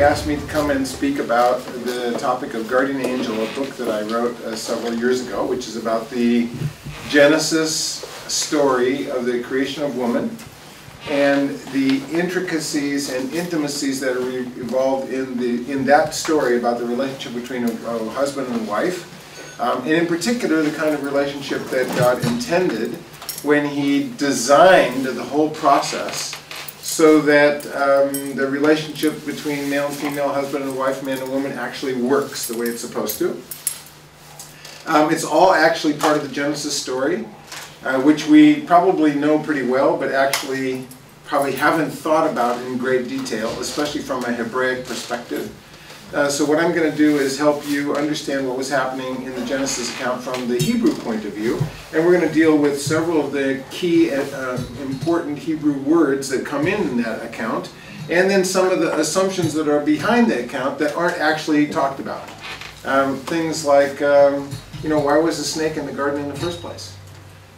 asked me to come and speak about the topic of Guardian Angel, a book that I wrote several years ago, which is about the Genesis story of the creation of woman and the intricacies and intimacies that are involved in that story about the relationship between a husband and wife, and in particular the kind of relationship that God intended when He designed the whole process so that the relationship between male and female, husband and wife, man and woman actually works the way it's supposed to. It's all actually part of the Genesis story, which we probably know pretty well, but actually probably haven't thought about in great detail, especially from a Hebraic perspective. So what I'm going to do is help you understand what was happening in the Genesis account from the Hebrew point of view, and we're going to deal with several of the key important Hebrew words that come in that account, and then some of the assumptions that are behind the account that aren't actually talked about. Things like, why was the snake in the garden in the first place?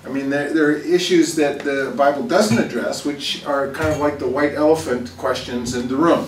I mean, there are issues that the Bible doesn't address, which are kind of like the white elephant questions in the room.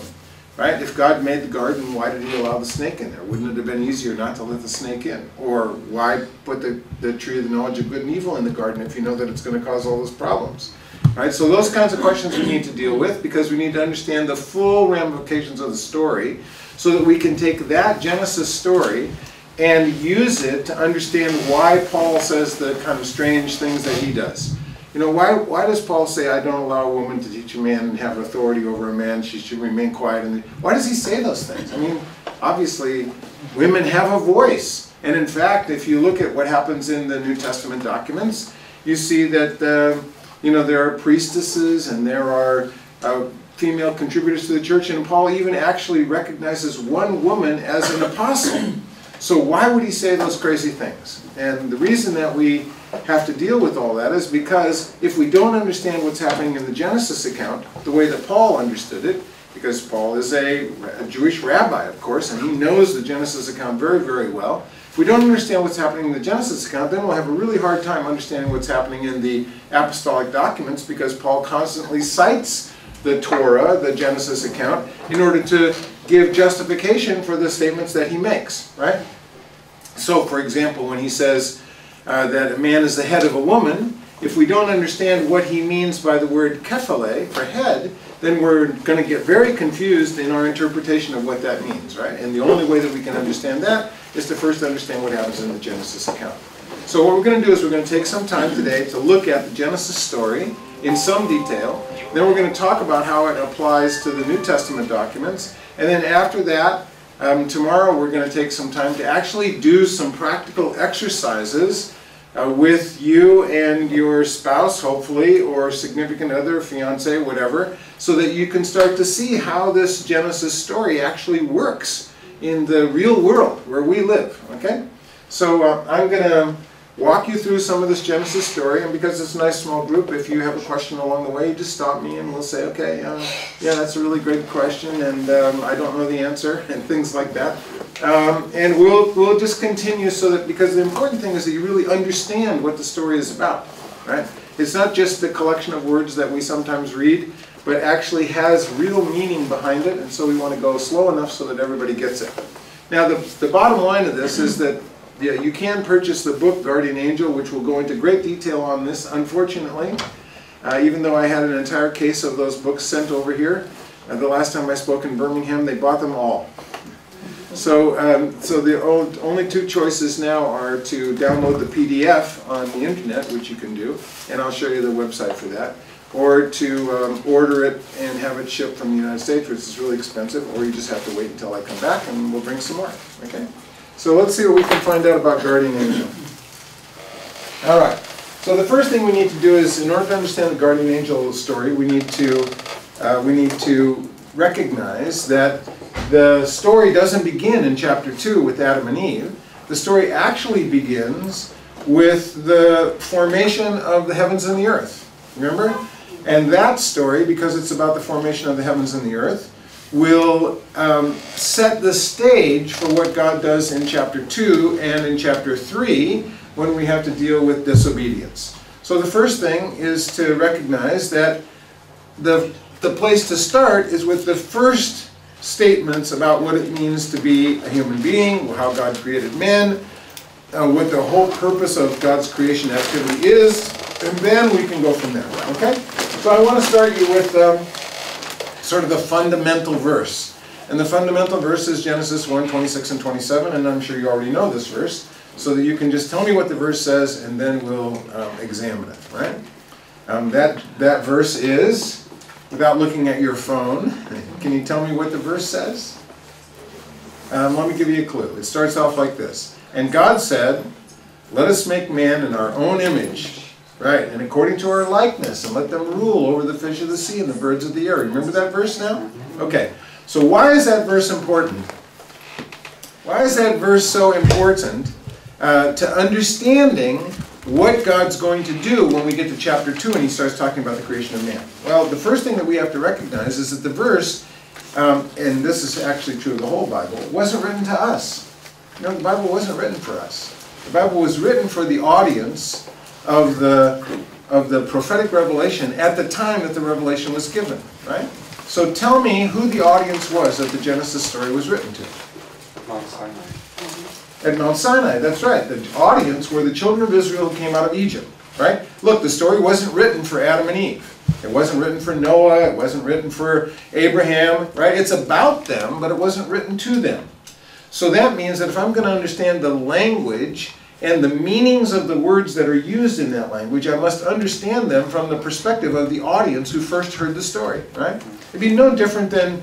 Right? If God made the garden, why did He allow the snake in there? Wouldn't it have been easier not to let the snake in? Or why put the tree of the knowledge of good and evil in the garden if you know that it's going to cause all those problems? Right? So those kinds of questions we need to deal with because we need to understand the full ramifications of the story so that we can take that Genesis story and use it to understand why Paul says the kind of strange things that he does. You know, why does Paul say, I don't allow a woman to teach a man and have authority over a man, she should remain quiet? And why does he say those things? I mean, obviously, women have a voice. And in fact, if you look at what happens in the New Testament documents, you see that, there are priestesses and there are female contributors to the church, and Paul even actually recognizes one woman as an apostle. So why would he say those crazy things? And the reason that we have to deal with all that is because if we don't understand what's happening in the Genesis account the way that Paul understood it, because Paul is a Jewish rabbi, of course, and he knows the Genesis account very, very well. If we don't understand what's happening in the Genesis account, then we'll have a really hard time understanding what's happening in the apostolic documents, because Paul constantly cites the Torah, the Genesis account, in order to give justification for the statements that he makes, right? So, for example, when he says that a man is the head of a woman, if we don't understand what he means by the word kephale, for head, then we're going to get very confused in our interpretation of what that means, right? And the only way that we can understand that is to first understand what happens in the Genesis account. So what we're going to do is we're going to take some time today to look at the Genesis story in some detail. Then we're going to talk about how it applies to the New Testament documents. And then after that, tomorrow we're going to take some time to actually do some practical exercises with you and your spouse, hopefully, or significant other, fiance, whatever, so that you can start to see how this Genesis story actually works in the real world where we live, okay? So I'm going to walk you through some of this Genesis story, and because it's a nice small group, if you have a question along the way, you just stop me and we'll say, okay, yeah, that's a really great question, and I don't know the answer, and things like that. And we'll just continue so that, because the important thing is that you really understand what the story is about, right? It's not just the collection of words that we sometimes read, but actually has real meaning behind it, and so we want to go slow enough so that everybody gets it. Now, the bottom line of this is that you can purchase the book Guardian Angel, which will go into great detail on this, unfortunately. Even though I had an entire case of those books sent over here, the last time I spoke in Birmingham, they bought them all. So the only two choices now are to download the PDF on the internet, which you can do, and I'll show you the website for that, or to order it and have it shipped from the United States, which is really expensive, or you just have to wait until I come back and we'll bring some more, okay? So let's see what we can find out about Guardian Angel. All right. So the first thing we need to do is, in order to understand the Guardian Angel story, we need to recognize that the story doesn't begin in chapter 2 with Adam and Eve. The story actually begins with the formation of the heavens and the earth. Remember? And that story, because it's about the formation of the heavens and the earth, will set the stage for what God does in chapter 2 and in chapter 3 when we have to deal with disobedience. So the first thing is to recognize that the place to start is with the first statements about what it means to be a human being, how God created men, what the whole purpose of God's creation activity is, and then we can go from there, okay? So I want to start you with sort of the fundamental verse. And the fundamental verse is Genesis 1, 26 and 27, and I'm sure you already know this verse, so that you can just tell me what the verse says, and then we'll examine it, right? That verse is, without looking at your phone, can you tell me what the verse says? Let me give you a clue. It starts off like this. And God said, let us make man in our own image, right, and according to our likeness, and let them rule over the fish of the sea and the birds of the air. Remember that verse now? Okay, so why is that verse important? Why is that verse so important to understanding what God's going to do when we get to chapter 2 and he starts talking about the creation of man? Well, the first thing that we have to recognize is that the verse, and this is actually true of the whole Bible, wasn't written to us. You know, the Bible wasn't written for us. The Bible was written for the audience of the prophetic revelation at the time that the revelation was given, right? So tell me who the audience was that the Genesis story was written to. Mount Sinai. At Mount Sinai, that's right. The audience were the children of Israel who came out of Egypt, right? Look, the story wasn't written for Adam and Eve. It wasn't written for Noah. It wasn't written for Abraham, right? It's about them, but it wasn't written to them. So that means that if I'm going to understand the language and the meanings of the words that are used in that language, I must understand them from the perspective of the audience who first heard the story, right? It'd be no different than,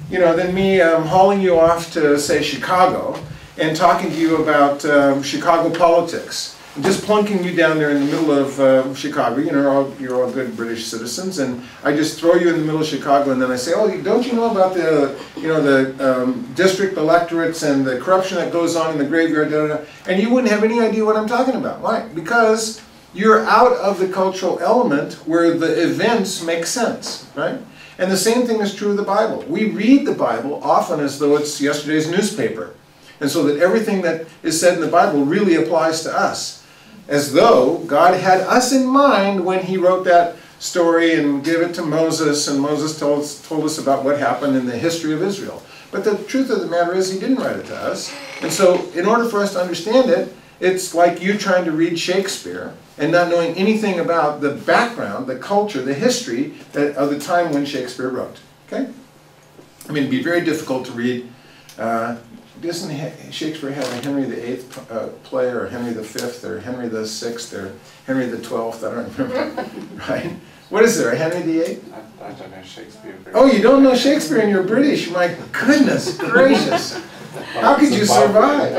you know, than me hauling you off to, say, Chicago and talking to you about Chicago politics. And just plunking you down there in the middle of Chicago. You know, you're all good British citizens, and I just throw you in the middle of Chicago, and then I say, oh, don't you know about the, you know, the district electorates and the corruption that goes on in the graveyard, da, da, da. And you wouldn't have any idea what I'm talking about. Why? Because you're out of the cultural element where the events make sense, right? And the same thing is true of the Bible. We read the Bible often as though it's yesterday's newspaper, and so that everything that is said in the Bible really applies to us. As though God had us in mind when he wrote that story and gave it to Moses, and Moses told us about what happened in the history of Israel. But the truth of the matter is he didn't write it to us. And so in order for us to understand it, it's like you trying to read Shakespeare and not knowing anything about the background, the culture, the history of the time when Shakespeare wrote. Okay? I mean, it'd be very difficult to read. Doesn't Shakespeare have a Henry VIII play, or Henry V, or Henry VI, or Henry XII? I don't remember. Right? What is there, a Henry VIII? I don't know Shakespeare. Oh, you don't know Shakespeare and you're British? My goodness gracious. How could you survive?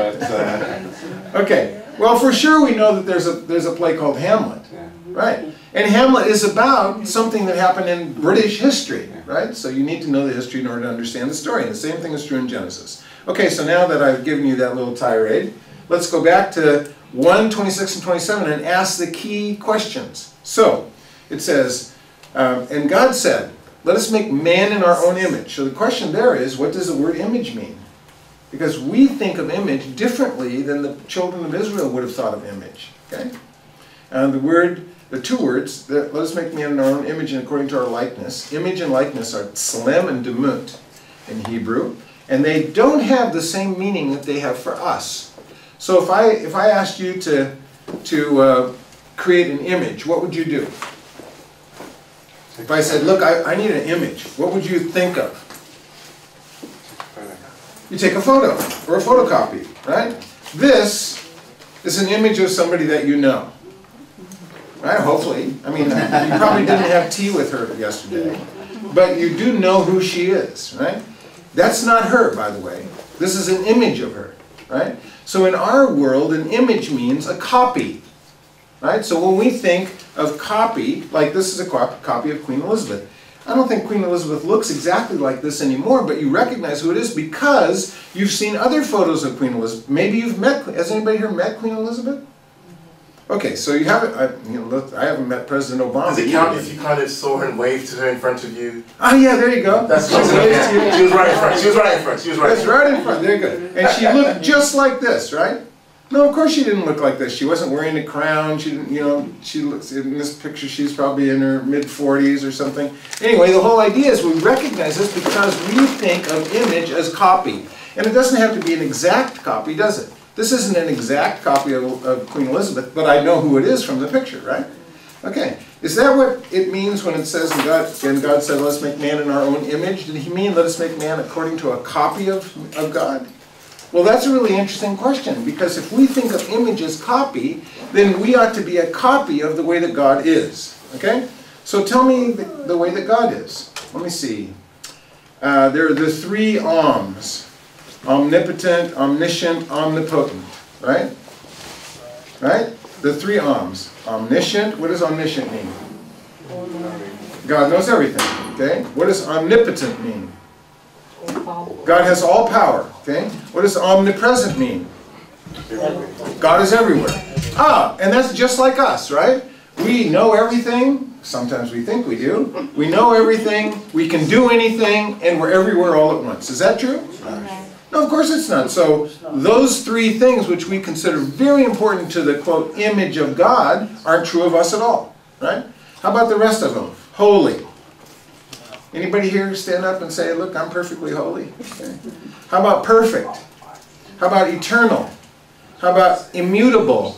Okay, well, for sure we know that there's a play called Hamlet. Yeah. Right? And Hamlet is about something that happened in British history, right? So you need to know the history in order to understand the story. And the same thing is true in Genesis. Okay, so now that I've given you that little tirade, let's go back to 1, 26 and 27 and ask the key questions. So, it says, and God said, let us make man in our own image. So the question there is, what does the word image mean? Because we think of image differently than the children of Israel would have thought of image. Okay? The two words, let us make man in our own image and according to our likeness. Image and likeness are tselem and demut in Hebrew. And they don't have the same meaning that they have for us. So if I asked you to create an image, what would you do? If I said, look, I need an image, what would you think of? You take a photo, or a photocopy, right? This is an image of somebody that you know. Right? Hopefully. I mean, you probably didn't have tea with her yesterday, but you do know who she is, right? That's not her, by the way. This is an image of her, right? So in our world, an image means a copy, right? So when we think of copy, like this is a copy of Queen Elizabeth. I don't think Queen Elizabeth looks exactly like this anymore, but you recognize who it is because you've seen other photos of Queen Elizabeth. Maybe you've met, has anybody here met Queen Elizabeth? Okay, so you haven't, I haven't met President Obama. Does it count if you kind of saw her and waved to her in front of you? Oh yeah, there you go. That's what she was right in front. She was right in front. She was right in front. That's right in front. There you go. And she looked just like this, right? No, of course she didn't look like this. She wasn't wearing a crown. She didn't, you know, she looks, in this picture, she's probably in her mid-40s or something. Anyway, the whole idea is we recognize this because we think of image as copy. And it doesn't have to be an exact copy, does it? This isn't an exact copy of Queen Elizabeth, but I know who it is from the picture, right? Okay. Is that what it means when it says, and God said, let us make man in our own image? Did he mean let us make man according to a copy of God? Well, that's a really interesting question, because if we think of image as copy, then we ought to be a copy of the way that God is. Okay? So tell me the way that God is. Let me see. There are the three Oms. Omnipotent, omniscient, omnipotent. Right? Right? The three Oms. Omniscient. What does omniscient mean? God knows everything. Okay? What does omnipotent mean? God has all power. Okay? What does omnipresent mean? God is everywhere. Ah, and that's just like us, right? We know everything. Sometimes we think we do. We know everything. We can do anything, and we're everywhere all at once. Is that true? No, of course it's not. So those three things which we consider very important to the, quote, image of God aren't true of us at all, right? How about the rest of them? Holy. Anybody here stand up and say, look, I'm perfectly holy? Okay. How about perfect? How about eternal? How about immutable?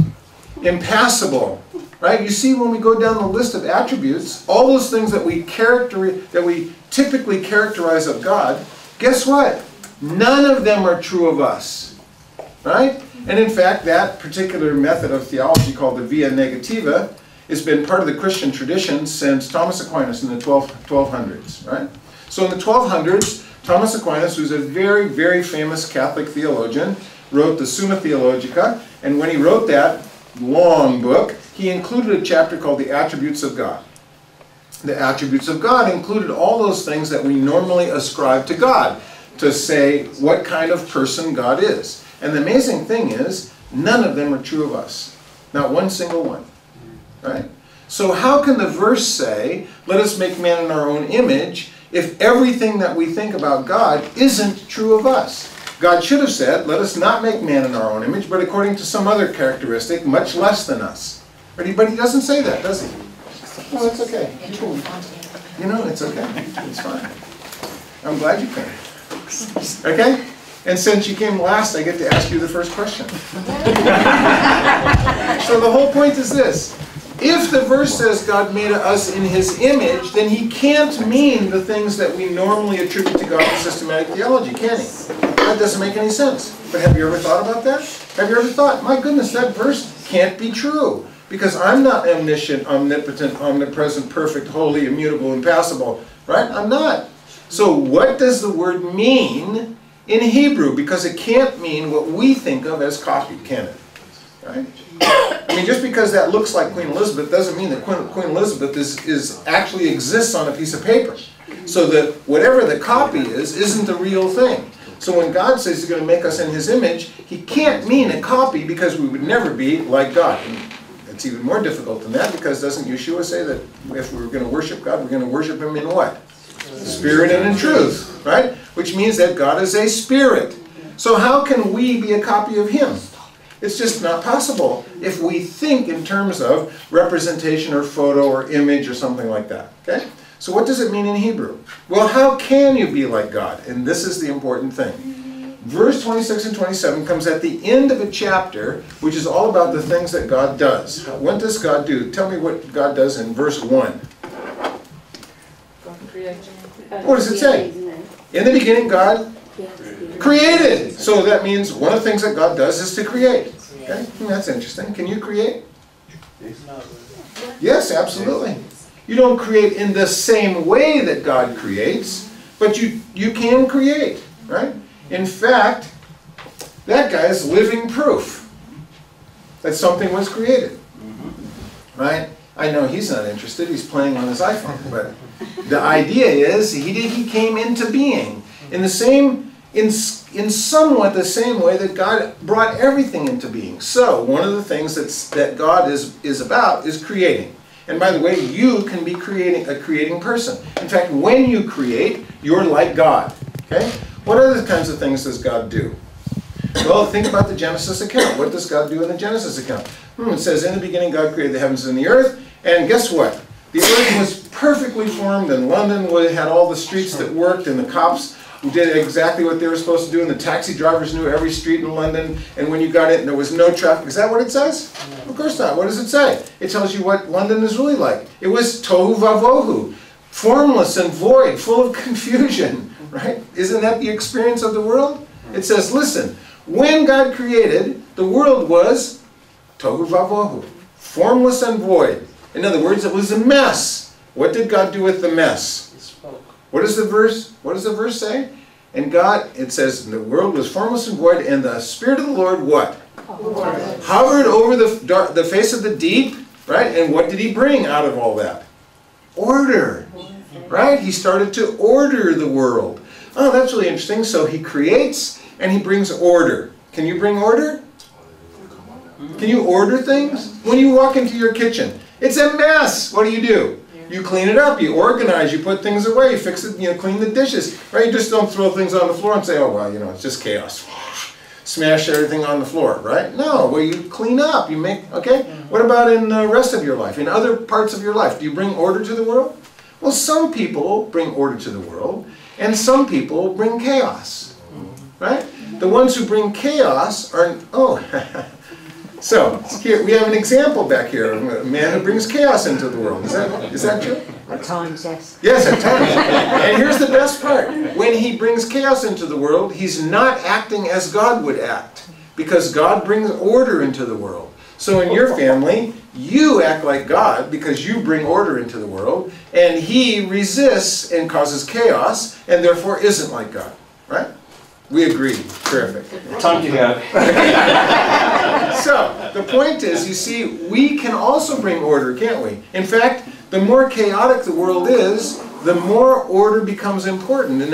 Impassible? Right? You see, when we go down the list of attributes, all those things that we typically characterize of God, guess what? None of them are true of us. Right? And in fact, that particular method of theology called the via negativa has been part of the Christian tradition since Thomas Aquinas in the 1200s. Right? So in the 1200s, Thomas Aquinas, who's a very, very famous Catholic theologian, wrote the Summa Theologica, and when he wrote that long book, he included a chapter called the Attributes of God. The Attributes of God included all those things that we normally ascribe to God, to say what kind of person God is. And the amazing thing is, none of them are true of us. Not one single one. Right? So how can the verse say, let us make man in our own image, if everything that we think about God isn't true of us? God should have said, let us not make man in our own image, but according to some other characteristic much less than us. But he doesn't say that, does he? No, it's okay. You know, it's okay. It's fine. I'm glad you came. Okay? And since you came last, I get to ask you the first question. So the whole point is this. If the verse says God made us in his image, then he can't mean the things that we normally attribute to God in systematic theology, can he? That doesn't make any sense. But have you ever thought about that? Have you ever thought, my goodness, that verse can't be true, because I'm not omniscient, omnipotent, omnipresent, perfect, holy, immutable, impassible, right? I'm not. So what does the word mean in Hebrew? Because it can't mean what we think of as copy, can it? Right? I mean, just because that looks like Queen Elizabeth doesn't mean that Queen Elizabeth actually exists on a piece of paper. So that whatever the copy is, isn't the real thing. So when God says he's going to make us in his image, he can't mean a copy, because we would never be like God. And it's even more difficult than that, because doesn't Yeshua say that if we're going to worship God, we're going to worship him in what? Spirit and in truth, right? Which means that God is a spirit. So how can we be a copy of him? It's just not possible if we think in terms of representation or photo or image or something like that. Okay? So what does it mean in Hebrew? Well, how can you be like God? And this is the important thing. Verse 26 and 27 comes at the end of a chapter which is all about the things that God does. What does God do? Tell me what God does in verse 1. What does it say? In the beginning, God created. So that means one of the things that God does is to create. Okay? That's interesting. Can you create? Yes, absolutely. You don't create in the same way that God creates, but you can create, right? In fact, that guy is living proof that something was created, right? I know he's not interested. He's playing on his iPhone, but the idea is he came into being in somewhat the same way that God brought everything into being. So one of the things that God is about is creating. And by the way, you can be a creating person. In fact, when you create, you're like God. Okay? What other kinds of things does God do? Well, think about the Genesis account. What does God do in the Genesis account? It says, in the beginning God created the heavens and the earth, and guess what? The earth was perfectly formed, and London had all the streets that worked, and the cops did exactly what they were supposed to do, and the taxi drivers knew every street in London, and when you got it, there was no traffic. Is that what it says? Of course not. What does it say? It tells you what London is really like. It was tohu vavohu, formless and void, full of confusion, right? Isn't that the experience of the world? It says, listen, when God created, the world was tohu vavohu, formless and void. In other words, it was a mess. What did God do with the mess? What does the verse say? And God, it says, the world was formless and void, and the Spirit of the Lord, what? Hovered over the face of the deep, right? And what did he bring out of all that? Order, right? He started to order the world. Oh, that's really interesting. So he creates, and he brings order. Can you bring order? Can you order things? When you walk into your kitchen, it's a mess. What do? You clean it up, you organize, you put things away, you fix it, clean the dishes, right? You just don't throw things on the floor and say, oh, well, it's just chaos. Smash everything on the floor, right? No, well, you clean up, you make, okay? What about in the rest of your life, in other parts of your life? Do you bring order to the world? Well, some people bring order to the world, and some people bring chaos, right? The ones who bring chaos are, so, here, we have an example back here of a man who brings chaos into the world. Is that true? At times, yes. Yes, at times. And here's the best part. When he brings chaos into the world, he's not acting as God would act. Because God brings order into the world. So in your family, you act like God because you bring order into the world. And he resists and causes chaos and therefore isn't like God. Right? We agree. Terrific. Time to go. So, the point is, you see, we can also bring order, can't we? In fact, the more chaotic the world is, the more order becomes important. In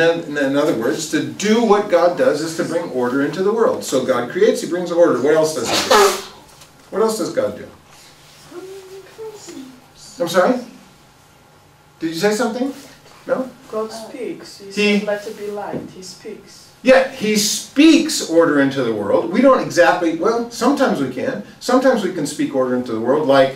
other words, to do what God does is to bring order into the world. So God creates, he brings order. What else does he do? What else does God do? I'm sorry? Did you say something? No? God speaks. He said, let it be light. He speaks. Yeah, he speaks order into the world. We don't exactly, well, sometimes we can. Sometimes we can speak order into the world, like,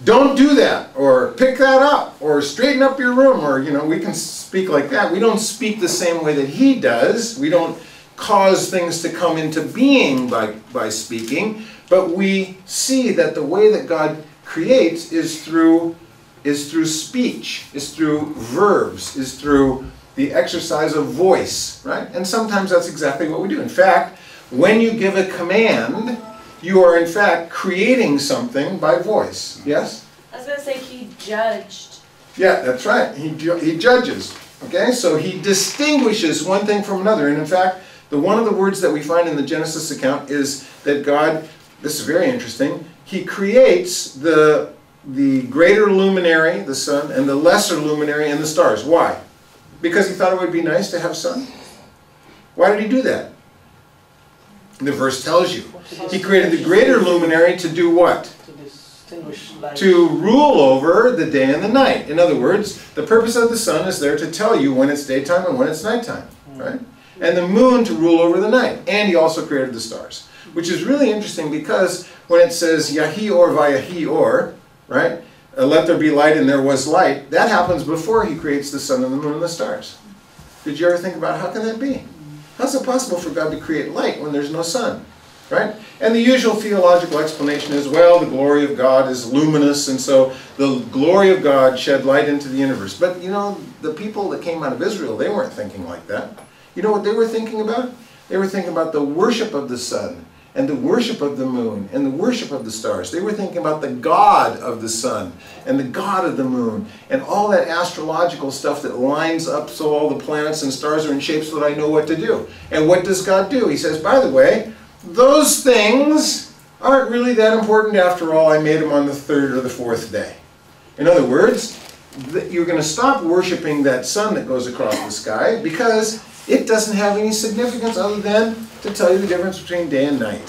don't do that, or pick that up, or straighten up your room, or, we can speak like that. We don't speak the same way that he does. We don't cause things to come into being by speaking, but we see that the way that God creates is through speech, is through verbs, is through the exercise of voice, right? And sometimes that's exactly what we do. In fact, when you give a command, you are in fact creating something by voice. Yes? I was going to say he judged. Yeah, that's right. He judges. Okay? So he distinguishes one thing from another. And in fact, one of the words that we find in the Genesis account is that God, this is very interesting, he creates the greater luminary, the sun, and the lesser luminary and the stars. Why? Because he thought it would be nice to have sun? Why did he do that? The verse tells you. He created the greater luminary to do what? To distinguish light. To rule over the day and the night. In other words, the purpose of the sun is there to tell you when it's daytime and when it's nighttime. Right? And the moon to rule over the night. And he also created the stars. Which is really interesting because when it says Yahi or Vayahi or, right? Let there be light and there was light. That happens before he creates the sun and the moon and the stars. Did you ever think about how can that be? How's it possible for God to create light when there's no sun? Right? And the usual theological explanation is, well, the glory of God is luminous, and so the glory of God shed light into the universe. But the people that came out of Israel, they weren't thinking like that. You know what they were thinking about? They were thinking about the worship of the sun, and the worship of the moon, and the worship of the stars. They were thinking about the God of the sun, and the God of the moon, and all that astrological stuff that lines up so all the planets and stars are in shape so that I know what to do. And what does God do? He says, by the way, those things aren't really that important after all. I made them on the third or the fourth day. In other words, you're going to stop worshiping that sun that goes across the sky because it doesn't have any significance other than to tell you the difference between day and night.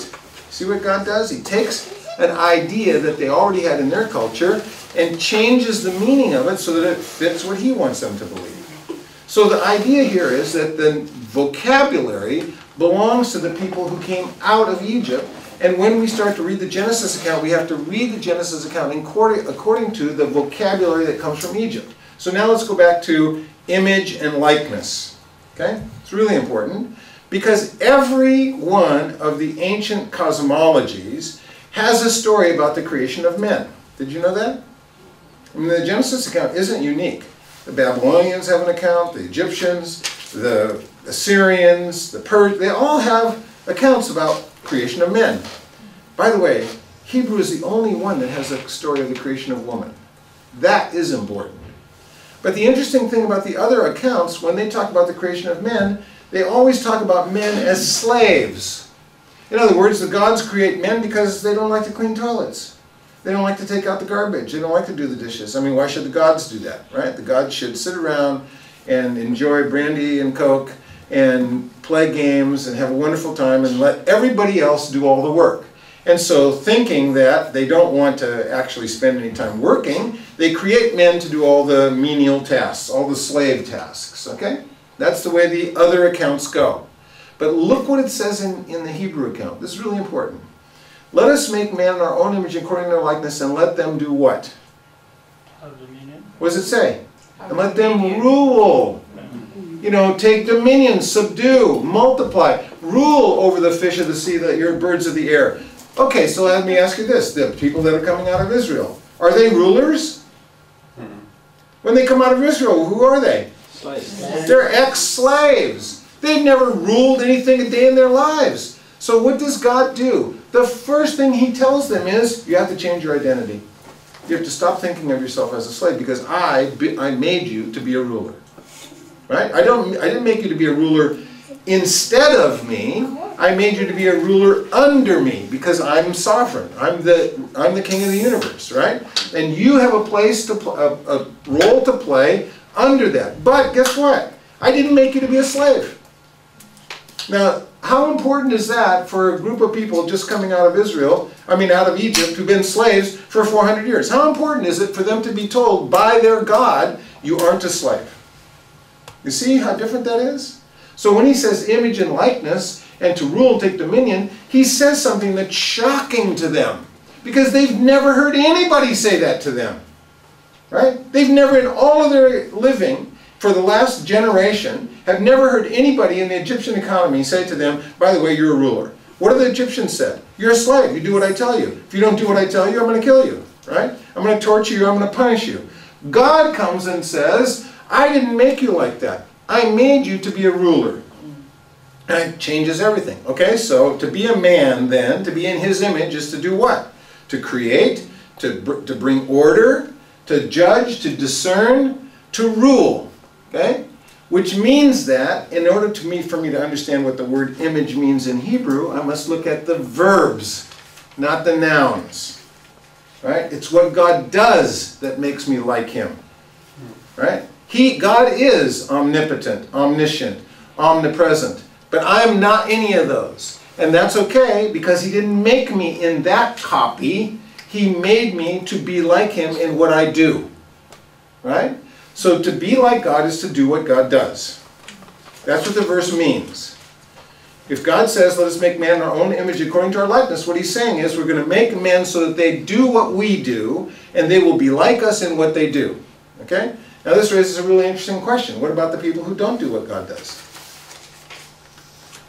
See what God does? He takes an idea that they already had in their culture and changes the meaning of it so that it fits what he wants them to believe. So the idea here is that the vocabulary belongs to the people who came out of Egypt. And when we start to read the Genesis account, we have to read the Genesis account according to the vocabulary that comes from Egypt. So now let's go back to image and likeness. Okay? It's really important because every one of the ancient cosmologies has a story about the creation of men. Did you know that? I mean, the Genesis account isn't unique. The Babylonians have an account, the Egyptians, the Assyrians, the Persians, they all have accounts about creation of men. By the way, Hebrew is the only one that has a story of the creation of woman. That is important. But the interesting thing about the other accounts, when they talk about the creation of men, they always talk about men as slaves. In other words, the gods create men because they don't like to clean toilets. They don't like to take out the garbage. They don't like to do the dishes. I mean, why should the gods do that, right? The gods should sit around and enjoy brandy and Coke and play games and have a wonderful time and let everybody else do all the work. And so thinking that they don't want to actually spend any time working, they create men to do all the menial tasks, all the slave tasks, okay? That's the way the other accounts go. But look what it says in the Hebrew account. This is really important. Let us make man in our own image according to our likeness and let them do what? Have dominion. What does it say? And let them rule. You know, take dominion, subdue, multiply, rule over the fish of the sea, your birds of the air. Okay, so let me ask you this. The people that are coming out of Israel, are they rulers? When they come out of Israel, who are they? Slaves. They're ex-slaves. They've never ruled anything a day in their lives. So what does God do? The first thing He tells them is, you have to change your identity. You have to stop thinking of yourself as a slave because I made you to be a ruler. Right? I didn't make you to be a ruler instead of me. I made you to be a ruler under me because I'm sovereign. I'm the king of the universe, right? And you have a place a role to play under that. But guess what? I didn't make you to be a slave. Now, how important is that for a group of people just coming out of out of Egypt, who've been slaves for 400 years? How important is it for them to be told by their God, you aren't a slave? You see how different that is? So when He says image and likeness and to rule and take dominion, He says something that's shocking to them because they've never heard anybody say that to them. Right? They've never in all of their living for the last generation have never heard anybody in the Egyptian economy say to them, by the way, you're a ruler. What do the Egyptians say? You're a slave. You do what I tell you. If you don't do what I tell you, I'm going to kill you. Right? I'm going to torture you. I'm going to punish you. God comes and says, I didn't make you like that. I made you to be a ruler. And it changes everything. Okay, so to be a man then, to be in His image is to do what? To create, to bring order, to judge, to discern, to rule. Okay? Which means that in order for me to understand what the word image means in Hebrew, I must look at the verbs, not the nouns. Right? It's what God does that makes me like Him. Right? God is omnipotent, omniscient, omnipresent. But I'm not any of those. And that's okay because He didn't make me in that copy. He made me to be like Him in what I do. Right? So to be like God is to do what God does. That's what the verse means. If God says, let us make man in our own image according to our likeness, what He's saying is we're going to make men so that they do what we do and they will be like us in what they do. Okay? Now this raises a really interesting question. What about the people who don't do what God does?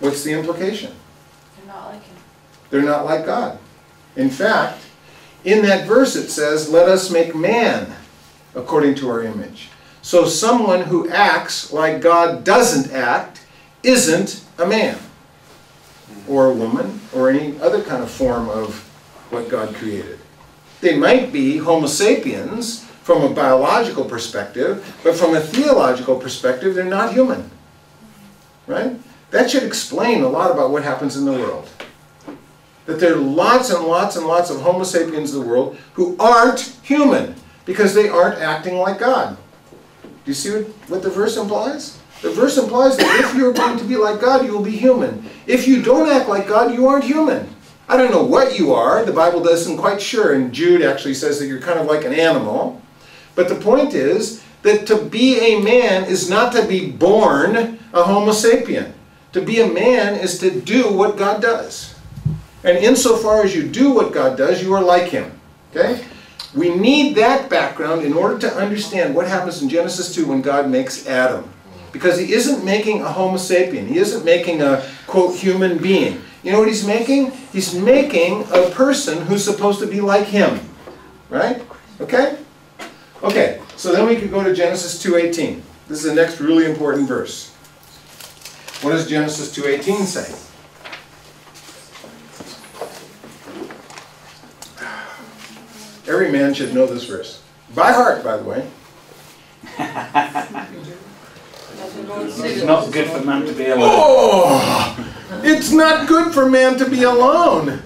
What's the implication? They're not like Him. They're not like God. In fact, in that verse it says, let us make man according to our image. So someone who acts like God doesn't act isn't a man or a woman or any other kind of form of what God created. They might be Homo sapiens from a biological perspective, but from a theological perspective, they're not human. Right? That should explain a lot about what happens in the world. That there are lots and lots and lots of Homo sapiens in the world who aren't human because they aren't acting like God. Do you see what the verse implies? The verse implies that if you're going to be like God, you will be human. If you don't act like God, you aren't human. I don't know what you are. The Bible isn't quite sure, and Jude actually says that you're kind of like an animal. But the point is that to be a man is not to be born a Homo sapien. To be a man is to do what God does. And insofar as you do what God does, you are like him. Okay? We need that background in order to understand what happens in Genesis 2 when God makes Adam. Because he isn't making a homo sapien. He isn't making a, quote, human being. You know what he's making? He's making a person who's supposed to be like him. Right? Okay? Okay, so then we could go to Genesis 2:18. This is the next really important verse. What does Genesis 2:18 say? Every man should know this verse. By heart, by the way. It's not good for man to be alone. Oh! It's not good for man to be alone.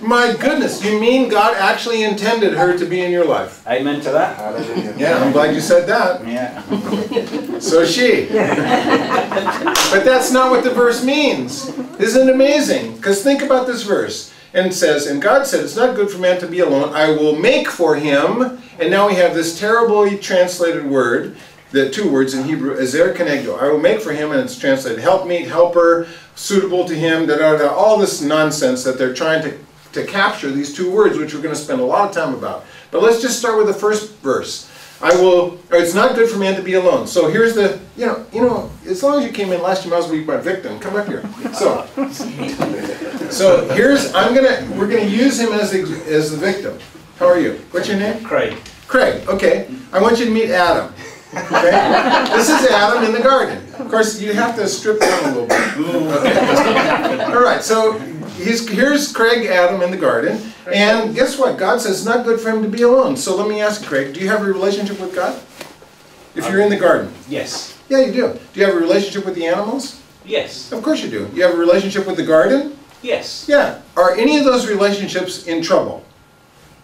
My goodness, you mean God actually intended her to be in your life? Amen to that. Hallelujah. Yeah, I'm glad you said that. Yeah. So she. But that's not what the verse means. Isn't it amazing? Because think about this verse. And it says, and God said, it's not good for man to be alone. I will make for him. And now we have this terribly translated word, the two words in Hebrew, ezer kenegdo. I will make for him, and it's translated helpmeet, helper, suitable to him, da-da-da, all this nonsense that they're trying to capture these two words, which we're going to spend a lot of time about. But let's just start with the first verse. It's not good for man to be alone. So here's the, you know, as long as you came in last, you might as well be my victim. Come up here. So here's, we're going to use him as the victim. How are you? What's your name? Craig. Craig, okay. I want you to meet Adam. Okay? This is Adam in the garden. Of course, you have to strip down a little bit. Okay. All right, so here's Craig, Adam in the garden. And guess what? God says it's not good for him to be alone. So let me ask you, Craig, do you have a relationship with God? If you're in the garden? Yes. Yeah, you do. Do you have a relationship with the animals? Yes. Of course you do. You have a relationship with the garden? Yes. Yeah. Are any of those relationships in trouble?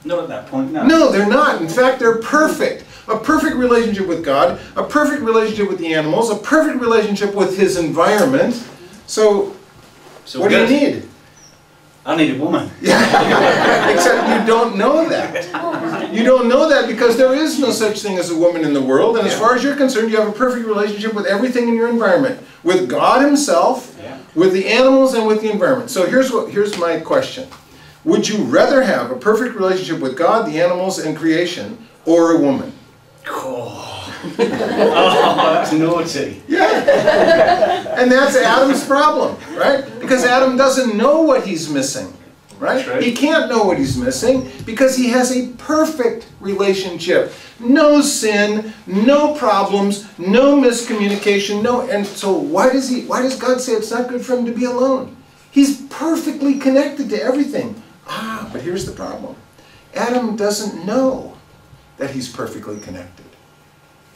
Not at that point, no. No, they're not. In fact, they're perfect. A perfect relationship with God, a perfect relationship with the animals, a perfect relationship with his environment. So what do you need? I need a woman. Yeah. Except you don't know that. You don't know that because there is no such thing as a woman in the world. And as far as you're concerned, you have a perfect relationship with everything in your environment. With God himself, with the animals, and with the environment. So here's my question. Would you rather have a perfect relationship with God, the animals, and creation, or a woman? Oh, that's naughty. Yeah. And that's Adam's problem, right? Because Adam doesn't know what he's missing, right? True. He can't know what he's missing because he has a perfect relationship. No sin, no problems, no miscommunication, and so why does God say it's not good for him to be alone? He's perfectly connected to everything. But here's the problem. Adam doesn't know that he's perfectly connected.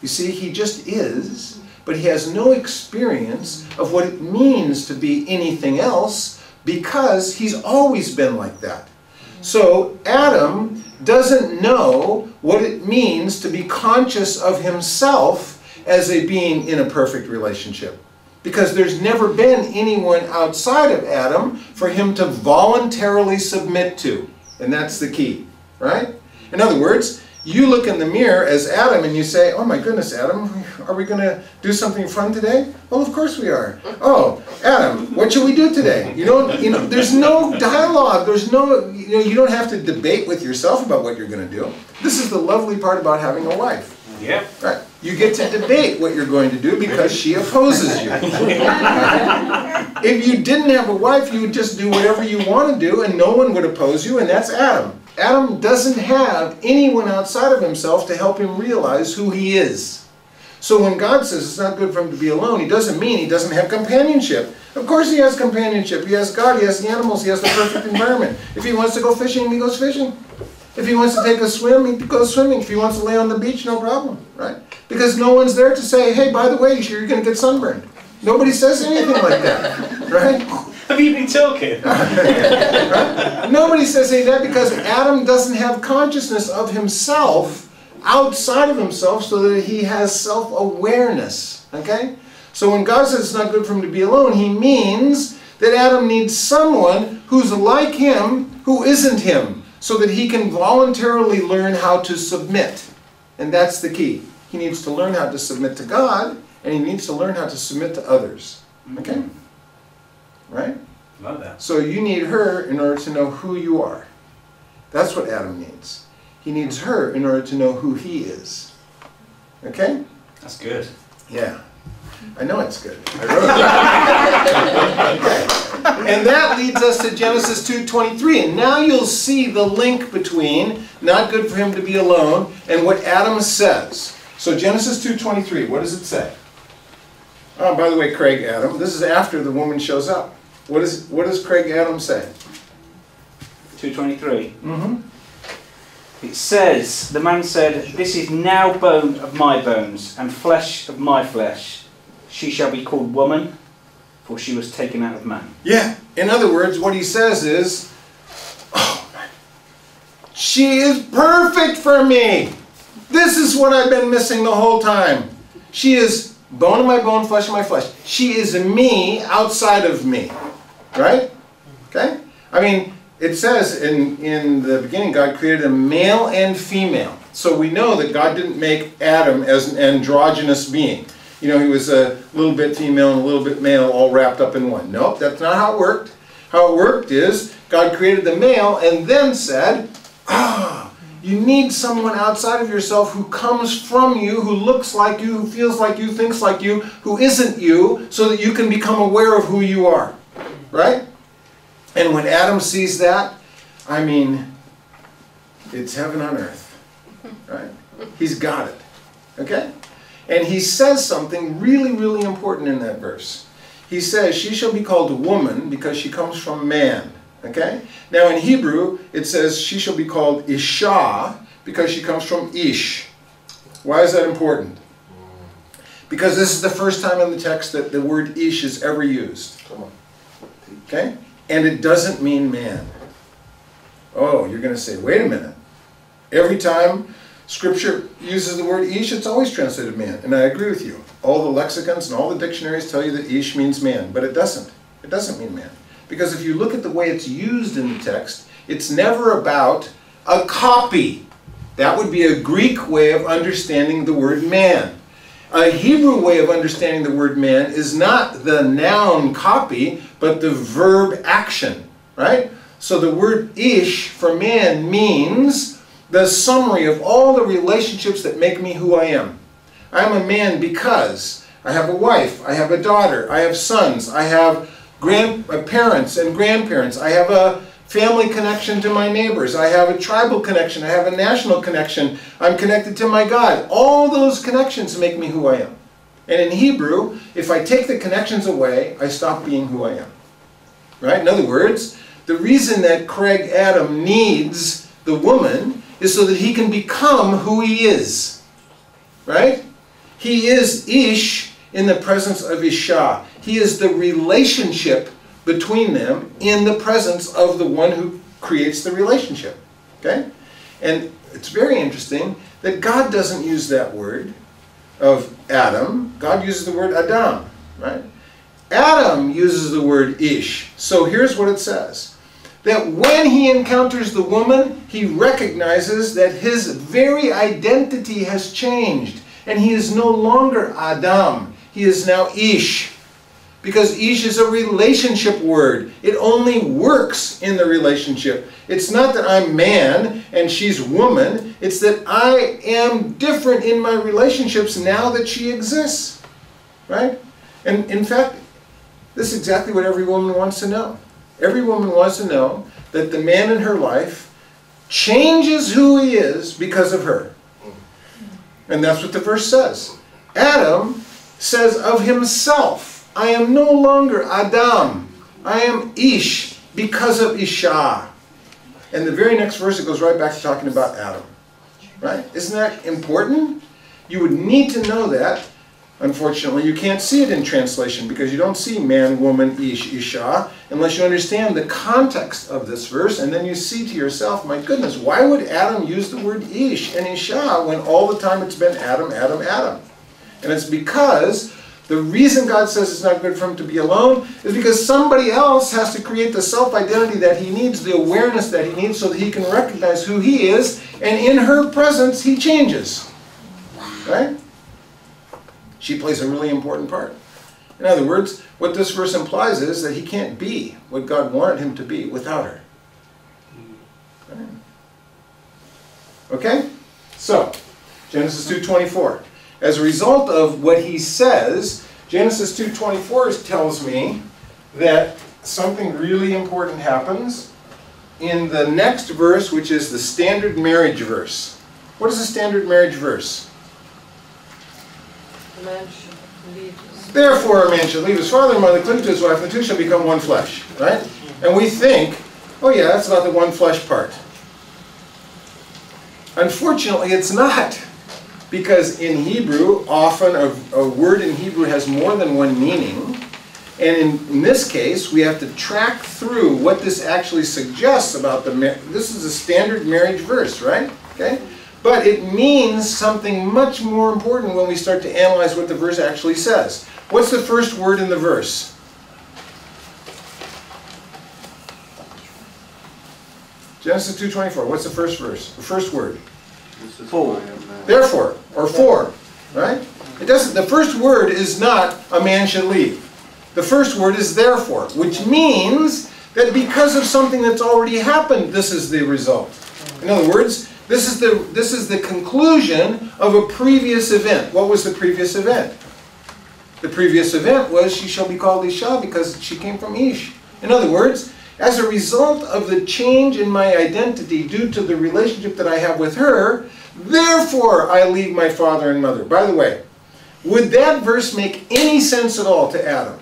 You see, he just is, but he has no experience of what it means to be anything else because he's always been like that. So Adam doesn't know what it means to be conscious of himself as a being in a perfect relationship. Because there's never been anyone outside of Adam for him to voluntarily submit to. And that's the key, right? In other words, you look in the mirror as Adam and you say, oh my goodness, Adam, are we going to do something fun today? Well, of course we are. Oh, Adam, what should we do today? There's no dialogue. There's no, you don't have to debate with yourself about what you're going to do. This is the lovely part about having a wife. Yeah. Right. You get to debate what you're going to do because she opposes you. If you didn't have a wife, you would just do whatever you want to do and no one would oppose you, and that's Adam. Adam doesn't have anyone outside of himself to help him realize who he is. So when God says it's not good for him to be alone, he doesn't mean he doesn't have companionship. Of course he has companionship. He has God, he has the animals, he has the perfect environment. If he wants to go fishing, he goes fishing. If he wants to take a swim, he goes swimming. If he wants to lay on the beach, no problem, right? Because no one's there to say, hey, by the way, you're going to get sunburned. Nobody says anything like that, right? Have you been talking? Right? Nobody says any of that because Adam doesn't have consciousness of himself outside of himself so that he has self-awareness, okay? So when God says it's not good for him to be alone, he means that Adam needs someone who's like him who isn't him, so that he can voluntarily learn how to submit. And that's the key. He needs to learn how to submit to God, and he needs to learn how to submit to others. Okay? right? Love that. So you need her in order to know who you are. That's what Adam needs. He needs her in order to know who he is. Okay? That's good. Yeah. I know it's good. I wrote it. Okay. And that leads us to Genesis 2:23. And now you'll see the link between not good for him to be alone and what Adam says. So Genesis 2:23, what does it say? Oh, by the way, Craig Adam, this is after the woman shows up. What does Craig Adam say? 2:23. Mm-hmm. It says, the man said, "This is now bone of my bones and flesh of my flesh. She shall be called woman, for she was taken out of man." Yeah. In other words, what he says is, oh, she is perfect for me. This is what I've been missing the whole time. She is bone of my bone, flesh of my flesh. She is me outside of me. Right? Okay? I mean, it says in the beginning, God created a male and female. So we know that God didn't make Adam as an androgynous being. You know, he was a little bit female and a little bit male all wrapped up in one. Nope, that's not how it worked. How it worked is God created the male and then said, you need someone outside of yourself who comes from you, who looks like you, who feels like you, thinks like you, who isn't you, so that you can become aware of who you are. Right? And when Adam sees that, I mean, it's heaven on earth. Right? He's got it. Okay? And he says something really, really important in that verse. He says, she shall be called a woman because she comes from man. Okay? Now in Hebrew, it says she shall be called Isha because she comes from Ish. Why is that important? Because this is the first time in the text that the word Ish is ever used. Okay? And it doesn't mean man. Oh, you're going to say, wait a minute. Every time Scripture uses the word Ish, it's always translated man. And I agree with you. All the lexicons and all the dictionaries tell you that Ish means man. But it doesn't. It doesn't mean man. Because if you look at the way it's used in the text, it's never about a copy. That would be a Greek way of understanding the word man. A Hebrew way of understanding the word man is not the noun copy, but the verb action. Right? So the word ish for man means the summary of all the relationships that make me who I am. I'm a man because I have a wife, I have a daughter, I have sons, I have parents and grandparents, I have a family connection to my neighbors, I have a tribal connection, I have a national connection, I'm connected to my God. All those connections make me who I am. And in Hebrew, if I take the connections away, I stop being who I am. Right? In other words, the reason that Craig Adam needs the woman is so that he can become who he is. Right? He is Ish in the presence of Isha. He is the relationship between them in the presence of the one who creates the relationship. Okay? And it's very interesting that God doesn't use that word of Adam. God uses the word Adam. Right? Adam uses the word Ish. So here's what it says. That when he encounters the woman, he recognizes that his very identity has changed. And he is no longer Adam. He is now Ish. Because Ish is a relationship word. It only works in the relationship. It's not that I'm man and she's woman. It's that I am different in my relationships now that she exists. Right? And in fact, this is exactly what every woman wants to know. Every woman wants to know that the man in her life changes who he is because of her. And that's what the verse says. Adam says of himself, I am no longer Adam. I am Ish because of Isha. And the very next verse, it goes right back to talking about Adam. Right? Isn't that important? You would need to know that. Unfortunately, you can't see it in translation because you don't see man, woman, Ish, Isha, unless you understand the context of this verse, and then you see to yourself, my goodness, why would Adam use the word Ish and Isha when all the time it's been Adam, Adam, Adam? And it's because the reason God says it's not good for him to be alone is because somebody else has to create the self-identity that he needs, the awareness that he needs, so that he can recognize who he is, and in her presence, he changes. Right? She plays a really important part. In other words, what this verse implies is that he can't be what God wanted him to be without her. Okay? So, Genesis 2:24. As a result of what he says, Genesis 2:24 tells me that something really important happens in the next verse, which is the standard marriage verse. What is the standard marriage verse? A man should leave his... Therefore a man shall leave his father and mother, cleave to his wife, and the two shall become one flesh. Right? And we think, oh yeah, that's about the one flesh part. Unfortunately, it's not. Because in Hebrew, often a word in Hebrew has more than one meaning. And in this case, we have to track through what this actually suggests about the marriage. This is a standard marriage verse, right? Okay? But it means something much more important when we start to analyze what the verse actually says. What's the first word in the verse? Genesis 2:24. What's the first verse? The first word? For. Therefore, or for, right? It doesn't. The first word is not a man should leave. The first word is therefore, which means that because of something that's already happened, this is the result. In other words, this is the conclusion of a previous event. What was the previous event? The previous event was she shall be called Isha because she came from Ish. In other words, as a result of the change in my identity due to the relationship that I have with her, therefore I leave my father and mother. By the way, would that verse make any sense at all to Adam?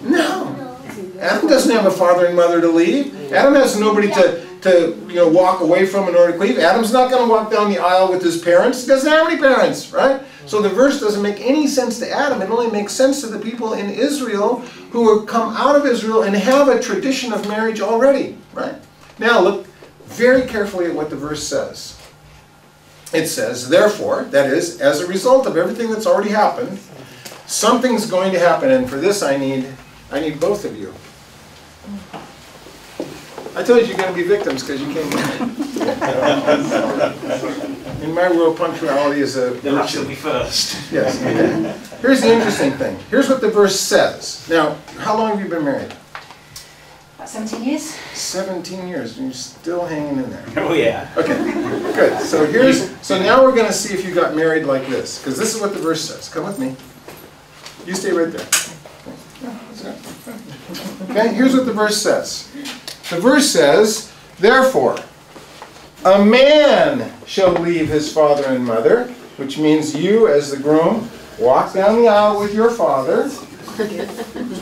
No. Adam doesn't have a father and mother to leave. Adam has nobody to walk away from in order to leave. Adam's not going to walk down the aisle with his parents. He doesn't have any parents, right? So the verse doesn't make any sense to Adam. It only makes sense to the people in Israel who have come out of Israel and have a tradition of marriage already, right? Now look very carefully at what the verse says. It says, therefore, that is, as a result of everything that's already happened, something's going to happen, and for this I need both of you. I told you you're going to be victims because you came here. In my world, punctuality is a The last will be first. Yes. Here's the interesting thing. Here's what the verse says. Now, how long have you been married? About 17 years. 17 years, and you're still hanging in there. Oh yeah. Okay, good. So now we're going to see if you got married like this, because this is what the verse says. Come with me. You stay right there. Okay, here's what the verse says. The verse says, therefore, a man shall leave his father and mother, which means you, as the groom, walk down the aisle with your father.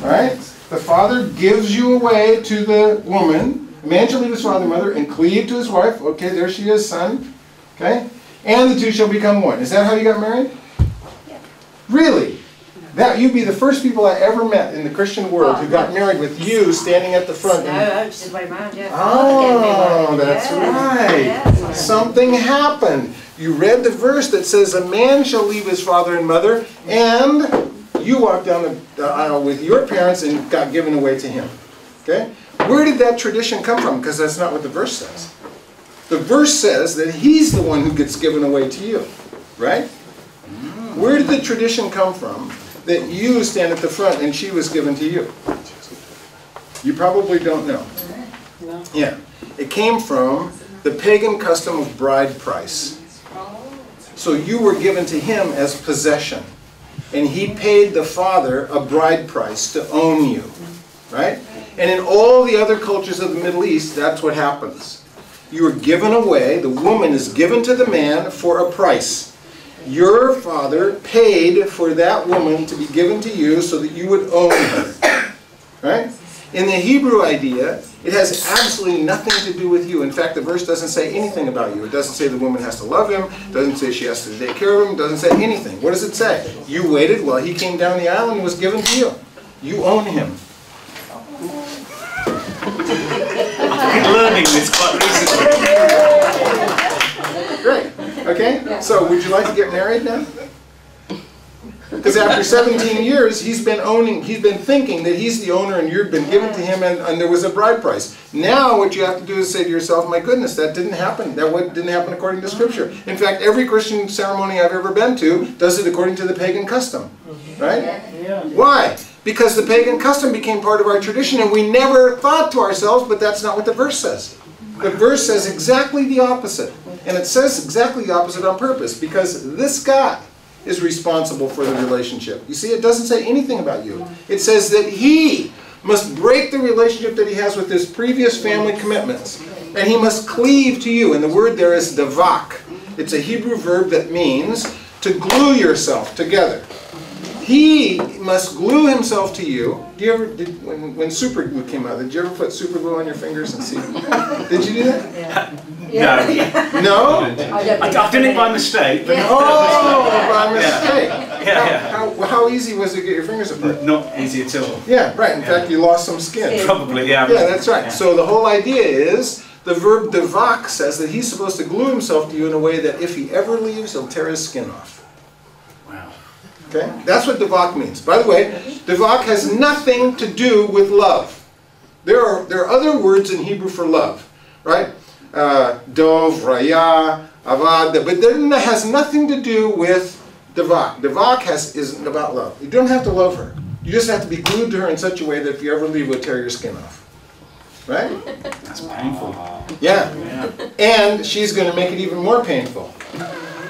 Right? The father gives you away to the woman. A man shall leave his father and mother and cleave to his wife. Okay, there she is, son. Okay? And the two shall become one. Is that how you got married? Yeah. Really? That you'd be the first people I ever met in the Christian world who got married with you standing at the front. No, I was just way around, yeah. Oh, that's right. Yeah. Something happened. You read the verse that says a man shall leave his father and mother, and you walked down the aisle with your parents and got given away to him. Okay? Where did that tradition come from? Because that's not what the verse says. The verse says that he's the one who gets given away to you. Right? Where did the tradition come from that you stand at the front and she was given to you? You probably don't know. No. Yeah. It came from the pagan custom of bride price. So you were given to him as possession. And he paid the father a bride price to own you. Right? And in all the other cultures of the Middle East, that's what happens. You are given away, the woman is given to the man for a price. Your father paid for that woman to be given to you so that you would own her. Right? In the Hebrew idea, it has absolutely nothing to do with you. In fact, the verse doesn't say anything about you. It doesn't say the woman has to love him. It doesn't say she has to take care of him. It doesn't say anything. What does it say? You waited while he came down the aisle and was given to you. You own him. I've been learning this quite recently. Great. Okay? So, would you like to get married now? Because after 17 years, he's been thinking that he's the owner and you've been given to him and there was a bride price. Now what you have to do is say to yourself, my goodness, that didn't happen. That didn't happen according to Scripture. In fact, every Christian ceremony I've ever been to does it according to the pagan custom. Right? Yeah. Why? Because the pagan custom became part of our tradition and we never thought to ourselves, but that's not what the verse says. The verse says exactly the opposite. And it says exactly the opposite on purpose, because this guy is responsible for the relationship. You see, it doesn't say anything about you. It says that he must break the relationship that he has with his previous family commitments. And he must cleave to you. And the word there is davak. It's a Hebrew verb that means to glue yourself together. He must glue himself to you. Do you ever, when super glue came out, did you ever put super glue on your fingers and see? Did you do that? No. No? I've done it by mistake. But Oh, by mistake. Yeah. How easy was it to get your fingers apart? Not easy at all. Yeah, right. In fact, you lost some skin. Probably, yeah. Yeah, that's right. Yeah. So the whole idea is, the verb davak says that he's supposed to glue himself to you in a way that if he ever leaves, he'll tear his skin off. Wow. Okay? That's what davak means. By the way, davak has nothing to do with love. There are other words in Hebrew for love, right? Dov, raya, avad, but that has nothing to do with davak. Davak isn't about love. You don't have to love her. You just have to be glued to her in such a way that if you ever leave, it'll tear your skin off. Right? That's painful. Yeah. And she's going to make it even more painful.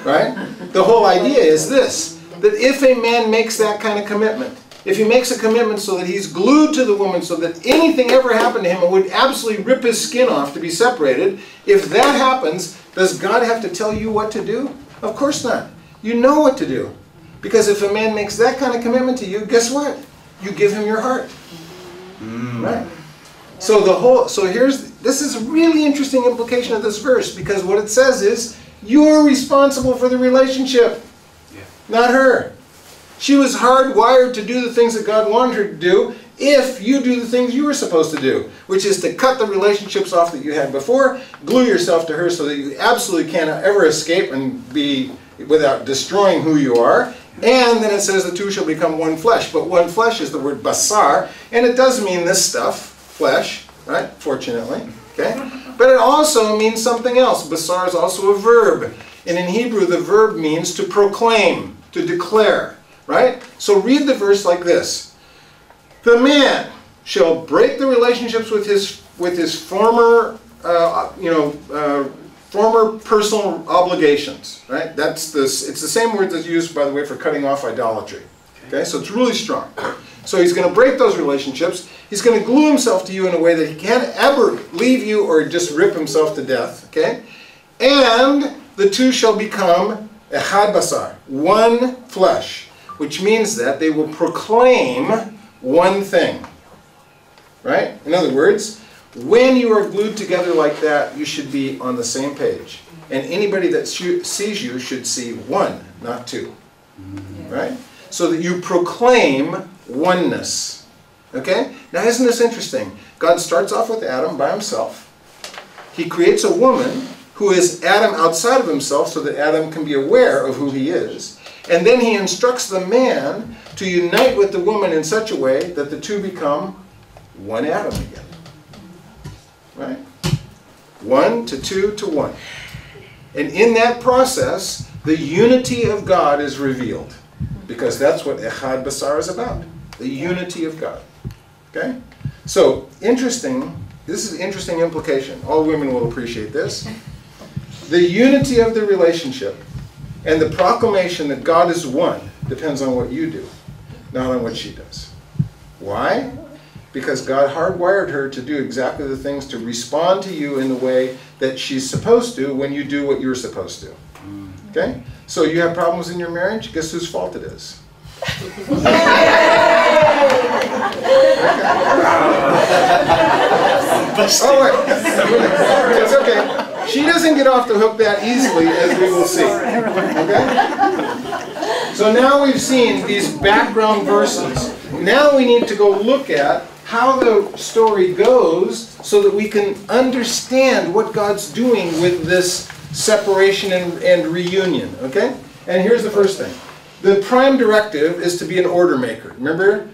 Right? The whole idea is this, that if a man makes that kind of commitment, if he makes a commitment so that he's glued to the woman so that anything ever happened to him, it would absolutely rip his skin off to be separated, if that happens, does God have to tell you what to do? Of course not. You know what to do. Because if a man makes that kind of commitment to you, guess what? You give him your heart. Right? So this is a really interesting implication of this verse, because what it says is, you're responsible for the relationship, not her. She was hardwired to do the things that God wanted her to do if you do the things you were supposed to do, which is to cut the relationships off that you had before, glue yourself to her so that you absolutely can't ever escape and be without destroying who you are. And then it says the two shall become one flesh. But one flesh is the word basar, and it does mean this stuff, flesh, right? Fortunately, okay? But it also means something else. Basar is also a verb. And in Hebrew, the verb means to proclaim, to declare, right? So read the verse like this. The man shall break the relationships with his former, former personal obligations, right? It's the same word that's used, by the way, for cutting off idolatry. Okay, so it's really strong. So he's going to break those relationships. He's going to glue himself to you in a way that he can't ever leave you or just rip himself to death. Okay, and the two shall become echad basar, one flesh, which means that they will proclaim one thing. Right? In other words, when you are glued together like that, you should be on the same page. And anybody that sees you should see one, not two. Right? So that you proclaim oneness. Okay? Now isn't this interesting? God starts off with Adam by himself. He creates a woman who is Adam outside of himself so that Adam can be aware of who he is. And then he instructs the man to unite with the woman in such a way that the two become one Adam again. Right? 1 to 2 to 1. And in that process, the unity of God is revealed. Because that's what Echad Basar is about. The unity of God. Okay? So, interesting. This is an interesting implication. All women will appreciate this. The unity of the relationship and the proclamation that God is one depends on what you do, not on what she does. Why? Because God hardwired her to do exactly the things to respond to you in the way that she's supposed to when you do what you're supposed to. Okay? So you have problems in your marriage? Guess whose fault it is? Oh, wait. It's okay. She doesn't get off the hook that easily, as we will see. Okay? So now we've seen these background verses. Now we need to go look at how the story goes so that we can understand what God's doing with this separation and reunion. Okay? And here's the first thing. The prime directive is to be an order maker. Remember?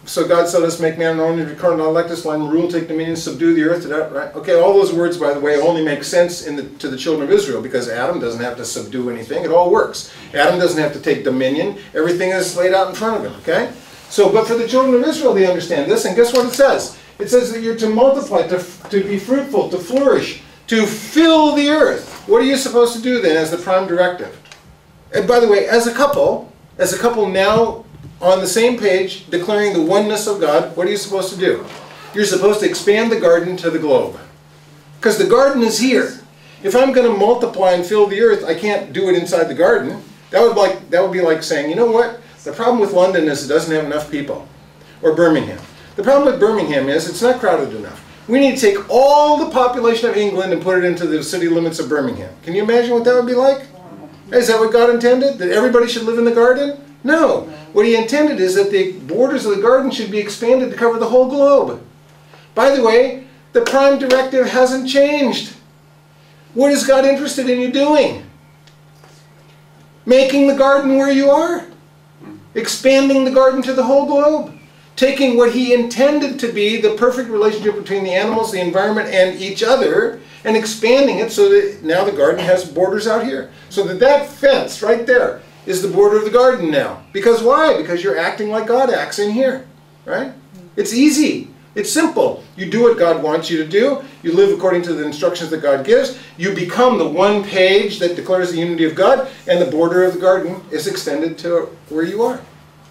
So God said, let's make man in our own image, according to our likeness, line, rule, take dominion, subdue the earth, right? Okay, all those words, by the way, only make sense to the children of Israel, because Adam doesn't have to subdue anything. It all works. Adam doesn't have to take dominion. Everything is laid out in front of him, okay? So, but for the children of Israel, they understand this, and guess what it says? It says that you're to multiply, to be fruitful, to flourish, to fill the earth. What are you supposed to do then as the prime directive? And by the way, as a couple now on the same page, declaring the oneness of God, what are you supposed to do? You're supposed to expand the garden to the globe. Because the garden is here. If I'm going to multiply and fill the earth, I can't do it inside the garden. That would be like saying, you know what? The problem with London is it doesn't have enough people. Or Birmingham. The problem with Birmingham is it's not crowded enough. We need to take all the population of England and put it into the city limits of Birmingham. Can you imagine what that would be like? Is that what God intended? That everybody should live in the garden? No. What he intended is that the borders of the garden should be expanded to cover the whole globe. By the way, the prime directive hasn't changed. What is God interested in you doing? Making the garden where you are. Expanding the garden to the whole globe. Taking what he intended to be the perfect relationship between the animals, the environment, and each other, and expanding it so that now the garden has borders out here. So that fence right there is the border of the garden now. Because why? Because you're acting like God acts in here. Right? It's easy. It's simple. You do what God wants you to do. You live according to the instructions that God gives. You become the one page that declares the unity of God, and the border of the garden is extended to where you are.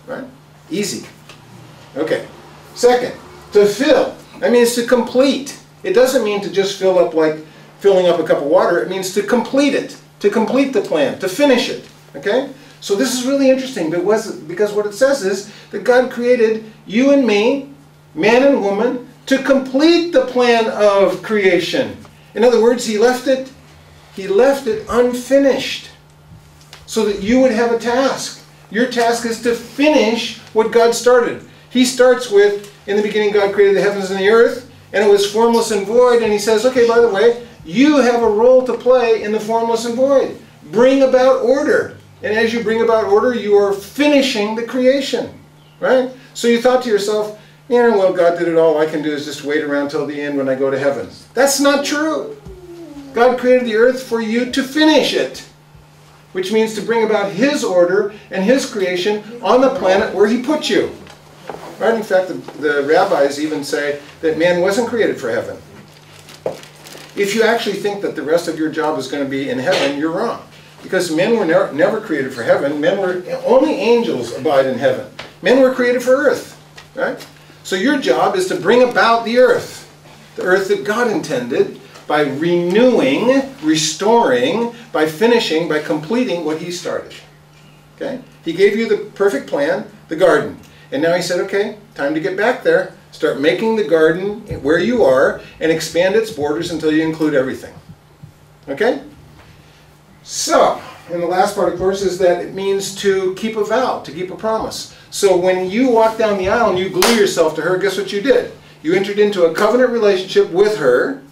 Right? Easy. Okay. Second, to fill. That means to complete. It doesn't mean to just fill up like filling up a cup of water. It means to complete it. To complete the plan. To finish it. Okay? So this is really interesting because what it says is that God created you and me, man and woman, to complete the plan of creation. In other words, he left it unfinished so that you would have a task. Your task is to finish what God started. He starts with, in the beginning God created the heavens and the earth, and it was formless and void, and he says, okay, by the way, you have a role to play in the formless and void. Bring about order. And as you bring about order, you are finishing the creation. Right? So you thought to yourself, well, God did it all. I can do is just wait around till the end when I go to heaven. That's not true. God created the earth for you to finish it. Which means to bring about his order and his creation on the planet where he put you. Right? In fact, the rabbis even say that man wasn't created for heaven. If you actually think that the rest of your job is going to be in heaven, you're wrong. Because men were never created for heaven. Only angels abide in heaven. Men were created for earth. Right? So your job is to bring about the earth that God intended, by renewing, restoring, by finishing, by completing what he started. Okay? He gave you the perfect plan, the garden. And now he said, okay, time to get back there. Start making the garden where you are and expand its borders until you include everything. Okay? So, and the last part, of course, is that it means to keep a vow, to keep a promise. So when you walk down the aisle and you glue yourself to her, guess what you did? You entered into a covenant relationship with her.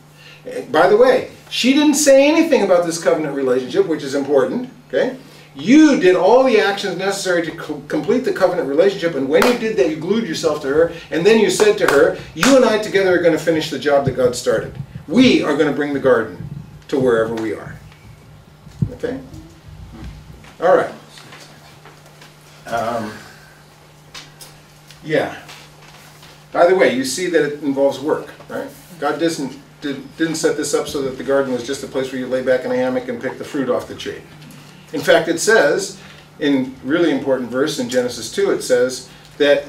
By the way, she didn't say anything about this covenant relationship, which is important. Okay? You did all the actions necessary to complete the covenant relationship, and when you did that, you glued yourself to her, and then you said to her, you and I together are going to finish the job that God started. We are going to bring the garden to wherever we are. Okay? All right. Yeah. By the way, you see that it involves work, right? God didn't set this up so that the garden was just a place where you lay back in a hammock and pick the fruit off the tree. In fact, it says, in really important verse in Genesis 2, it says that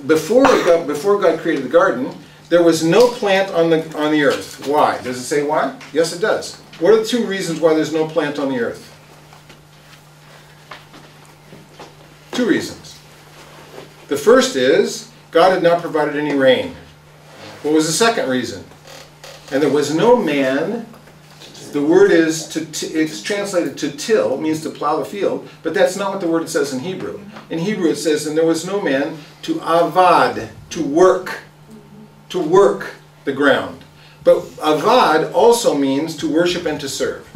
before God created the garden, there was no plant on the earth. Why? Does it say why? Yes, it does. What are the two reasons why there's no plant on the earth? Two reasons. The first is God had not provided any rain. What was the second reason? And there was no man. The word is, it's translated to till, means to plow the field, but that's not what the word says in Hebrew. In Hebrew it says, and there was no man to avad, to work the ground. But avad also means to worship and to serve.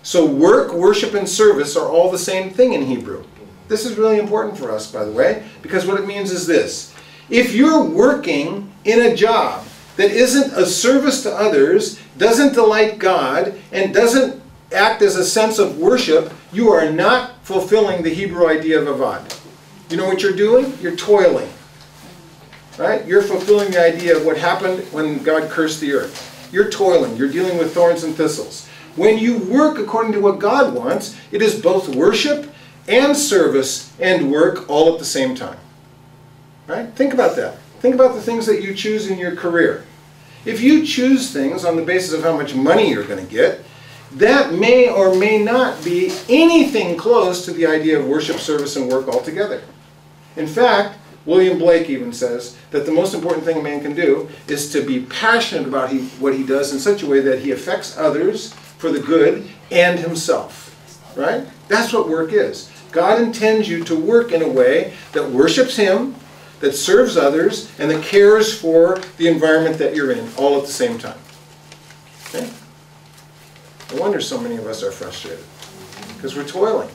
So work, worship, and service are all the same thing in Hebrew. This is really important for us, by the way, because what it means is this. If you're working in a job that isn't a service to others, doesn't delight God, and doesn't act as a sense of worship, you are not fulfilling the Hebrew idea of avad. You know what you're doing? You're toiling. Right? You're fulfilling the idea of what happened when God cursed the earth. You're toiling. You're dealing with thorns and thistles. When you work according to what God wants, it is both worship and service and work all at the same time. Right? Think about that. Think about the things that you choose in your career. If you choose things on the basis of how much money you're going to get, that may or may not be anything close to the idea of worship, service, and work altogether. In fact, William Blake even says that the most important thing a man can do is to be passionate about what he does in such a way that he affects others for the good and himself. Right? That's what work is. God intends you to work in a way that worships Him, that serves others, and that cares for the environment that you're in, all at the same time. Okay? No wonder so many of us are frustrated, because we're toiling.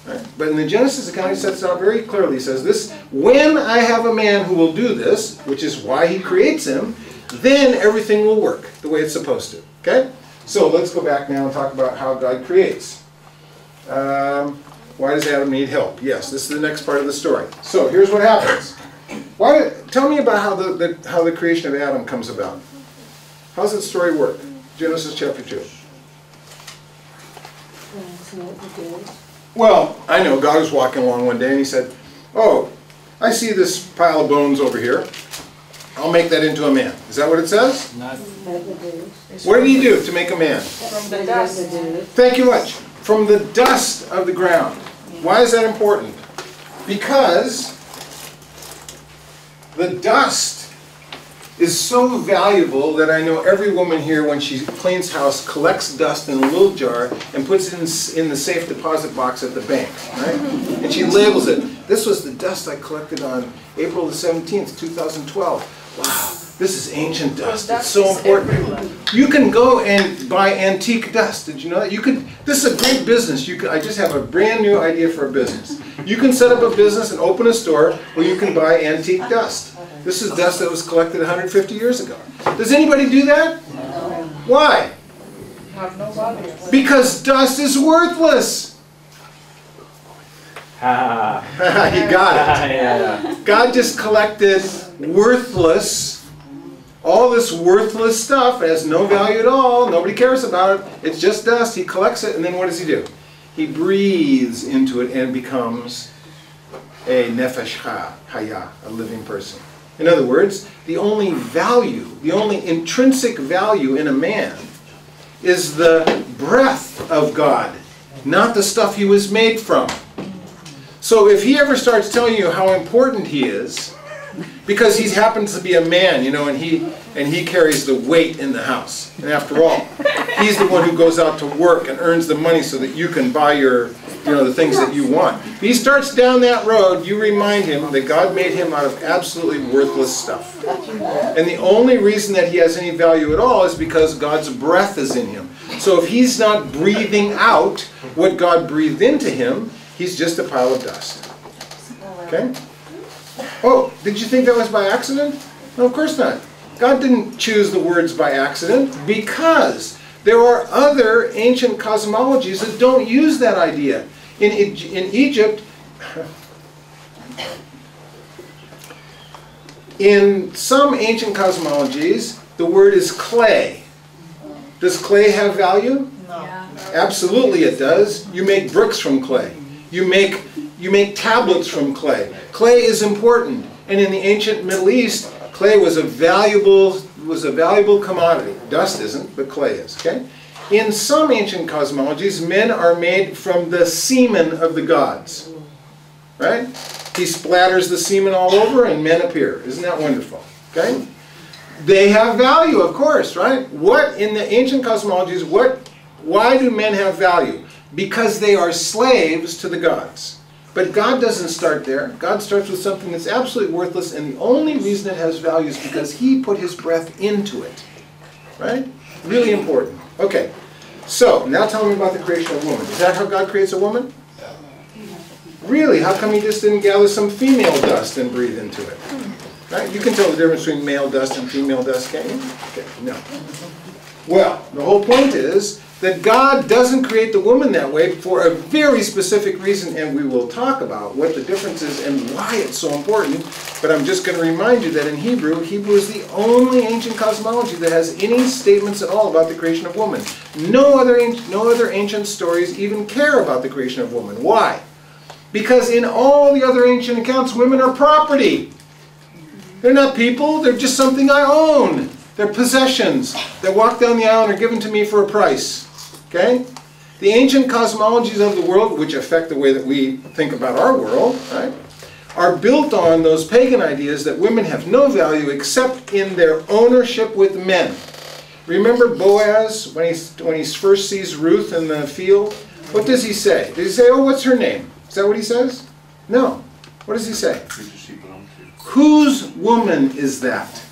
Right? But in the Genesis account, he sets it out very clearly. He says this, when I have a man who will do this, which is why he creates him, then everything will work the way it's supposed to. Okay? So let's go back now and talk about how God creates. Why does Adam need help? Yes, this is the next part of the story. So here's what happens. Tell me about how the creation of Adam comes about. How does that story work? Genesis chapter 2. Well, I know God was walking along one day and he said, oh, I see this pile of bones over here. I'll make that into a man. Is that what it says? No. What did he do to make a man? From the dust. Thank you much. From the dust of the ground. Why is that important? Because the dust is so valuable that I know every woman here, when she cleans house, collects dust in a little jar and puts it in the safe deposit box at the bank, right? And she labels it. This was the dust I collected on April the 17th, 2012. Wow, this is ancient dust. It's so important. You can go and buy antique dust. Did you know that? This is a great business. I just have a brand new idea for a business. You can set up a business and open a store where you can buy antique dust. This is dust that was collected 150 years ago. Does anybody do that? No. Why? Have no value. Because dust is worthless. Ha. You got it. Yeah. God just collected worthless, all this worthless stuff. It has no value at all. Nobody cares about it. It's just dust. He collects it, and then what does he do? He breathes into it and becomes a nefesh haya, a living person. In other words, the only value, the only intrinsic value in a man is the breath of God, not the stuff he was made from. So if he ever starts telling you how important he is, because he happens to be a man, you know, and he carries the weight in the house. And after all, he's the one who goes out to work and earns the money so that you can buy the things that you want. If he starts down that road, you remind him that God made him out of absolutely worthless stuff. And the only reason that he has any value at all is because God's breath is in him. So if he's not breathing out what God breathed into him, he's just a pile of dust. Okay? Oh, did you think that was by accident? No, of course not. God didn't choose the words by accident, because there are other ancient cosmologies that don't use that idea. In Egypt, in some ancient cosmologies, the word is clay. Does clay have value? No. Absolutely it does. You make bricks from clay. You make tablets from clay. Clay is important. And in the ancient Middle East, clay was a valuable commodity. Dust isn't, but clay is. Okay? In some ancient cosmologies, men are made from the semen of the gods. Right? He splatters the semen all over and men appear. Isn't that wonderful? Okay? They have value, of course, right? What in the ancient cosmologies, why do men have value? Because they are slaves to the gods. But God doesn't start there. God starts with something that's absolutely worthless, and the only reason it has value is because he put his breath into it. Right? Really important. Okay. So, now tell me about the creation of woman. Is that how God creates a woman? Really, how come he just didn't gather some female dust and breathe into it? Right? You can tell the difference between male dust and female dust, can't you? Okay, no. Well, the whole point is that God doesn't create the woman that way for a very specific reason, and we will talk about what the difference is and why it's so important. But I'm just going to remind you that in Hebrew is the only ancient cosmology that has any statements at all about the creation of woman. No other ancient stories even care about the creation of woman. Why? Because in all the other ancient accounts, women are property. They're not people, they're just something I own. They're possessions that walk down the aisle and are given to me for a price. Okay? The ancient cosmologies of the world, which affect the way that we think about our world, right, are built on those pagan ideas that women have no value except in their ownership with men. Remember Boaz, when he first sees Ruth in the field? What does he say? Does he say, oh, what's her name? Is that what he says? No. What does he say? Who does she belong to? Whose woman is that?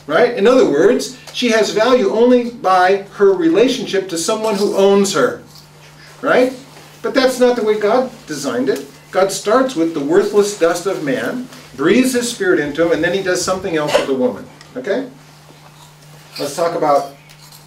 Right? In other words, she has value only by her relationship to someone who owns her. Right? But that's not the way God designed it. God starts with the worthless dust of man, breathes his spirit into him, and then he does something else with the woman. Okay? Let's talk about...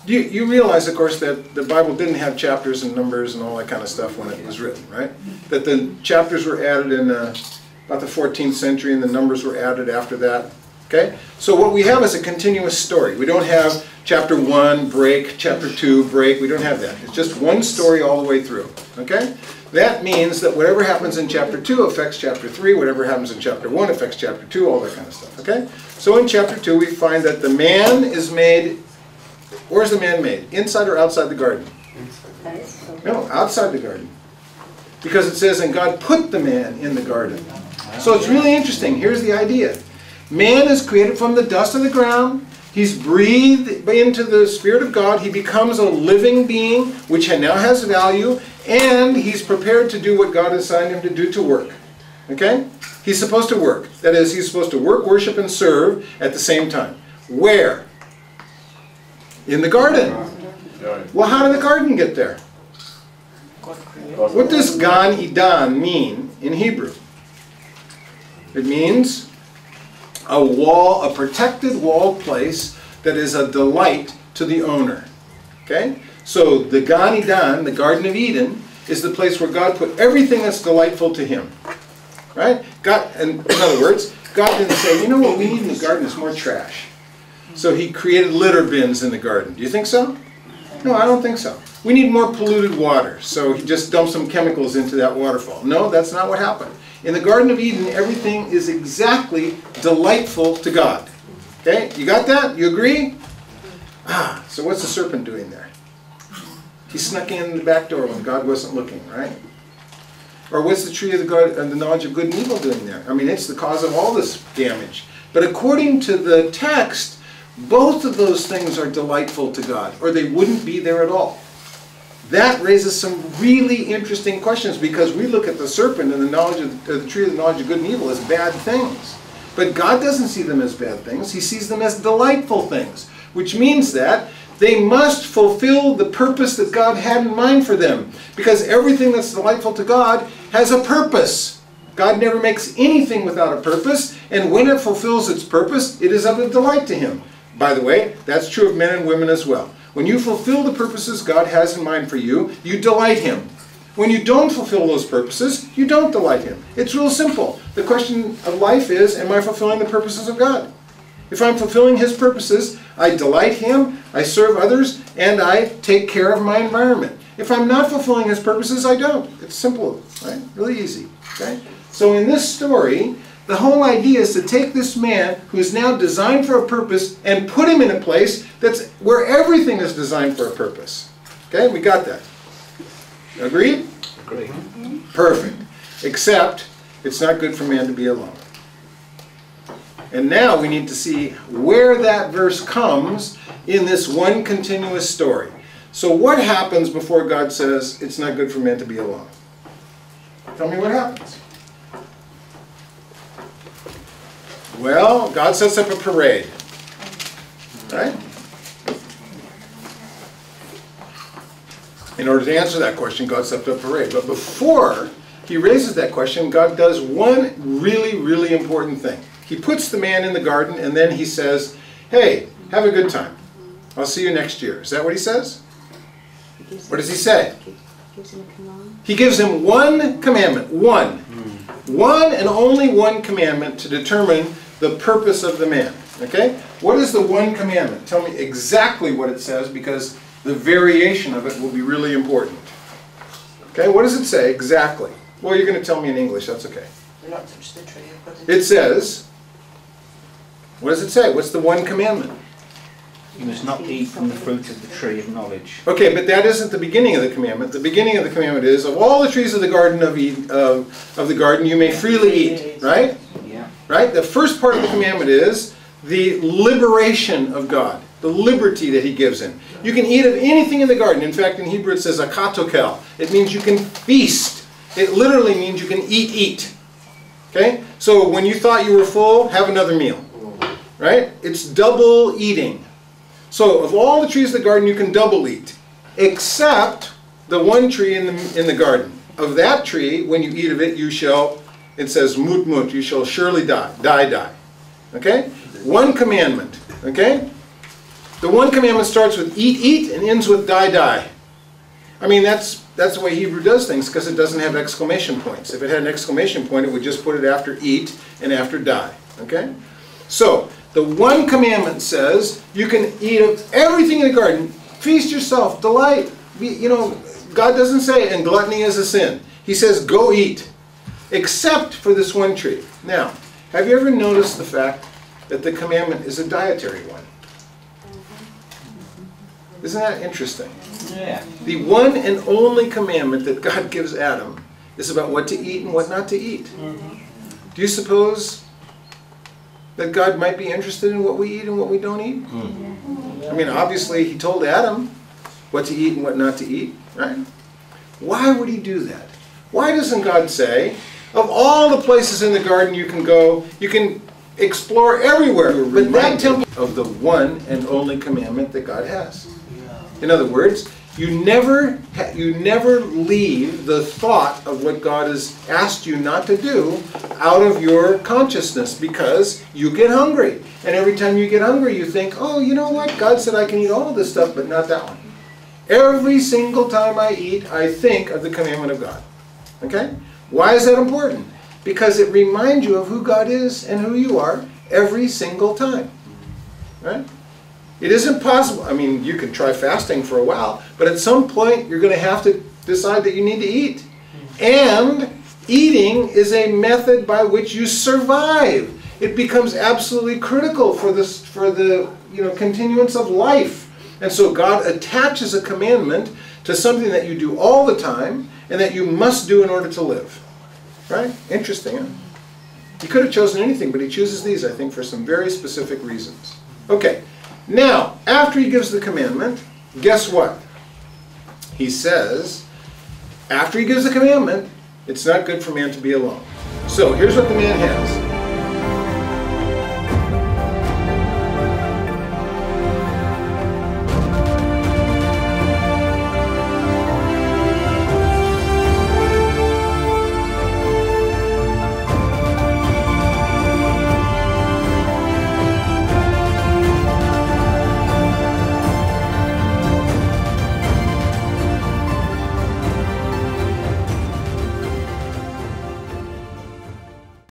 You realize, of course, that the Bible didn't have chapters and numbers and all that kind of stuff when it was written, right? That the chapters were added in about the 14th century and the numbers were added after that. Okay? So what we have is a continuous story. We don't have chapter 1, break, chapter 2, break. We don't have that. It's just one story all the way through. Okay? That means that whatever happens in chapter 2 affects chapter 3, whatever happens in chapter 1 affects chapter 2, all that kind of stuff. Okay? So in chapter 2 we find that the man is made... Where's the man made? Inside or outside the garden? No, outside the garden. Because it says, and God put the man in the garden. So it's really interesting. Here's the idea. Man is created from the dust of the ground. He's breathed into the Spirit of God. He becomes a living being, which now has value. And he's prepared to do what God assigned him to do, to work. Okay? He's supposed to work. That is, he's supposed to work, worship, and serve at the same time. Where? In the garden. Well, how did the garden get there? What does Gan Eden mean in Hebrew? It means a wall, a protected walled place that is a delight to the owner. Okay? So the Gan Eden, the Garden of Eden, is the place where God put everything that's delightful to him. Right? God, and in other words, God didn't say, you know what we need in the garden is more trash. So he created litter bins in the garden. Do you think so? No, I don't think so. We need more polluted water. So he just dumped some chemicals into that waterfall. No, that's not what happened. In the Garden of Eden, everything is exactly delightful to God. Okay? You got that? You agree? So what's the serpent doing there? He snuck in the back door when God wasn't looking, right? Or what's the tree of the knowledge of good and evil doing there? I mean, it's the cause of all this damage. But according to the text, both of those things are delightful to God, or they wouldn't be there at all. That raises some really interesting questions, because we look at the serpent and the tree of the knowledge of good and evil as bad things. But God doesn't see them as bad things. He sees them as delightful things, which means that they must fulfill the purpose that God had in mind for them, because everything that's delightful to God has a purpose. God never makes anything without a purpose, and when it fulfills its purpose, it is of a delight to him. By the way, that's true of men and women as well. When you fulfill the purposes God has in mind for you, you delight him. When you don't fulfill those purposes, you don't delight him. It's real simple. The question of life is, am I fulfilling the purposes of God? If I'm fulfilling his purposes, I delight him, I serve others, and I take care of my environment. If I'm not fulfilling his purposes, I don't. It's simple, right? Really easy. Okay? So in this story, the whole idea is to take this man who is now designed for a purpose and put him in a place that's where everything is designed for a purpose. Okay, we got that. Agreed? Agreed. Perfect. Except, it's not good for man to be alone. And now we need to see where that verse comes in this one continuous story. So what happens before God says it's not good for man to be alone? Tell me what happens. Well, God sets up a parade, right? In order to answer that question, God sets up a parade. But before he raises that question, God does one really, really important thing. He puts the man in the garden and then he says, hey, have a good time. I'll see you next year. Is that what he says? What does he say? He gives him one commandment. One. One and only one commandment to determine the purpose of the man. Okay? What is the one commandment? Tell me exactly what it says, because the variation of it will be really important. Okay? What does it say exactly? Well, you're going to tell me in English. That's okay. Do not touch the tree. It says, what does it say? What's the one commandment? You must not eat from the fruit of the tree of knowledge. Okay, but that isn't the beginning of the commandment. The beginning of the commandment is, of all the trees of the garden of the garden, you may freely eat. Right? Yeah. Right? The first part of the commandment is the liberation of God, the liberty that he gives him. You can eat of anything in the garden. In fact, in Hebrew it says akatokel. It means you can feast. It literally means you can eat. Okay? So when you thought you were full, have another meal. Right? It's double eating. So of all the trees of the garden, you can double eat, except the one tree in the garden. Of that tree, when you eat of it, you shall, it says mut mut, you shall surely die. Die. Okay? One commandment. Okay? The one commandment starts with eat and ends with die. I mean, that's the way Hebrew does things, because it doesn't have exclamation points. If it had an exclamation point, it would just put it after eat and after die. Okay? So, the one commandment says you can eat of everything in the garden. Feast yourself, delight. God doesn't say, and gluttony is a sin. He says, go eat, except for this one tree. Now, have you ever noticed the fact that the commandment is a dietary one? Isn't that interesting? Yeah. The one and only commandment that God gives Adam is about what to eat and what not to eat. Do you suppose that God might be interested in what we eat and what we don't eat? I mean, obviously he told Adam what to eat and what not to eat, right? Why would he do that? Why doesn't God say, of all the places in the garden you can go, you can explore everywhere, but that temple of the one and only commandment that God has? In other words, you never leave the thought of what God has asked you not to do out of your consciousness, because you get hungry. And every time you get hungry, you think, oh, you know what? God said I can eat all this stuff, but not that one. Every single time I eat, I think of the commandment of God. Okay? Why is that important? Because it reminds you of who God is and who you are every single time. Right? It isn't possible. I mean, you can try fasting for a while, but at some point you're going to have to decide that you need to eat. And eating is a method by which you survive. It becomes absolutely critical for the continuance of life. And so God attaches a commandment to something that you do all the time and that you must do in order to live. Right? Interesting, huh? He could have chosen anything, but he chooses these, I think, for some very specific reasons. Okay. Now, after he gives the commandment, guess what? He says, after he gives the commandment, it's not good for man to be alone. So here's what the man has.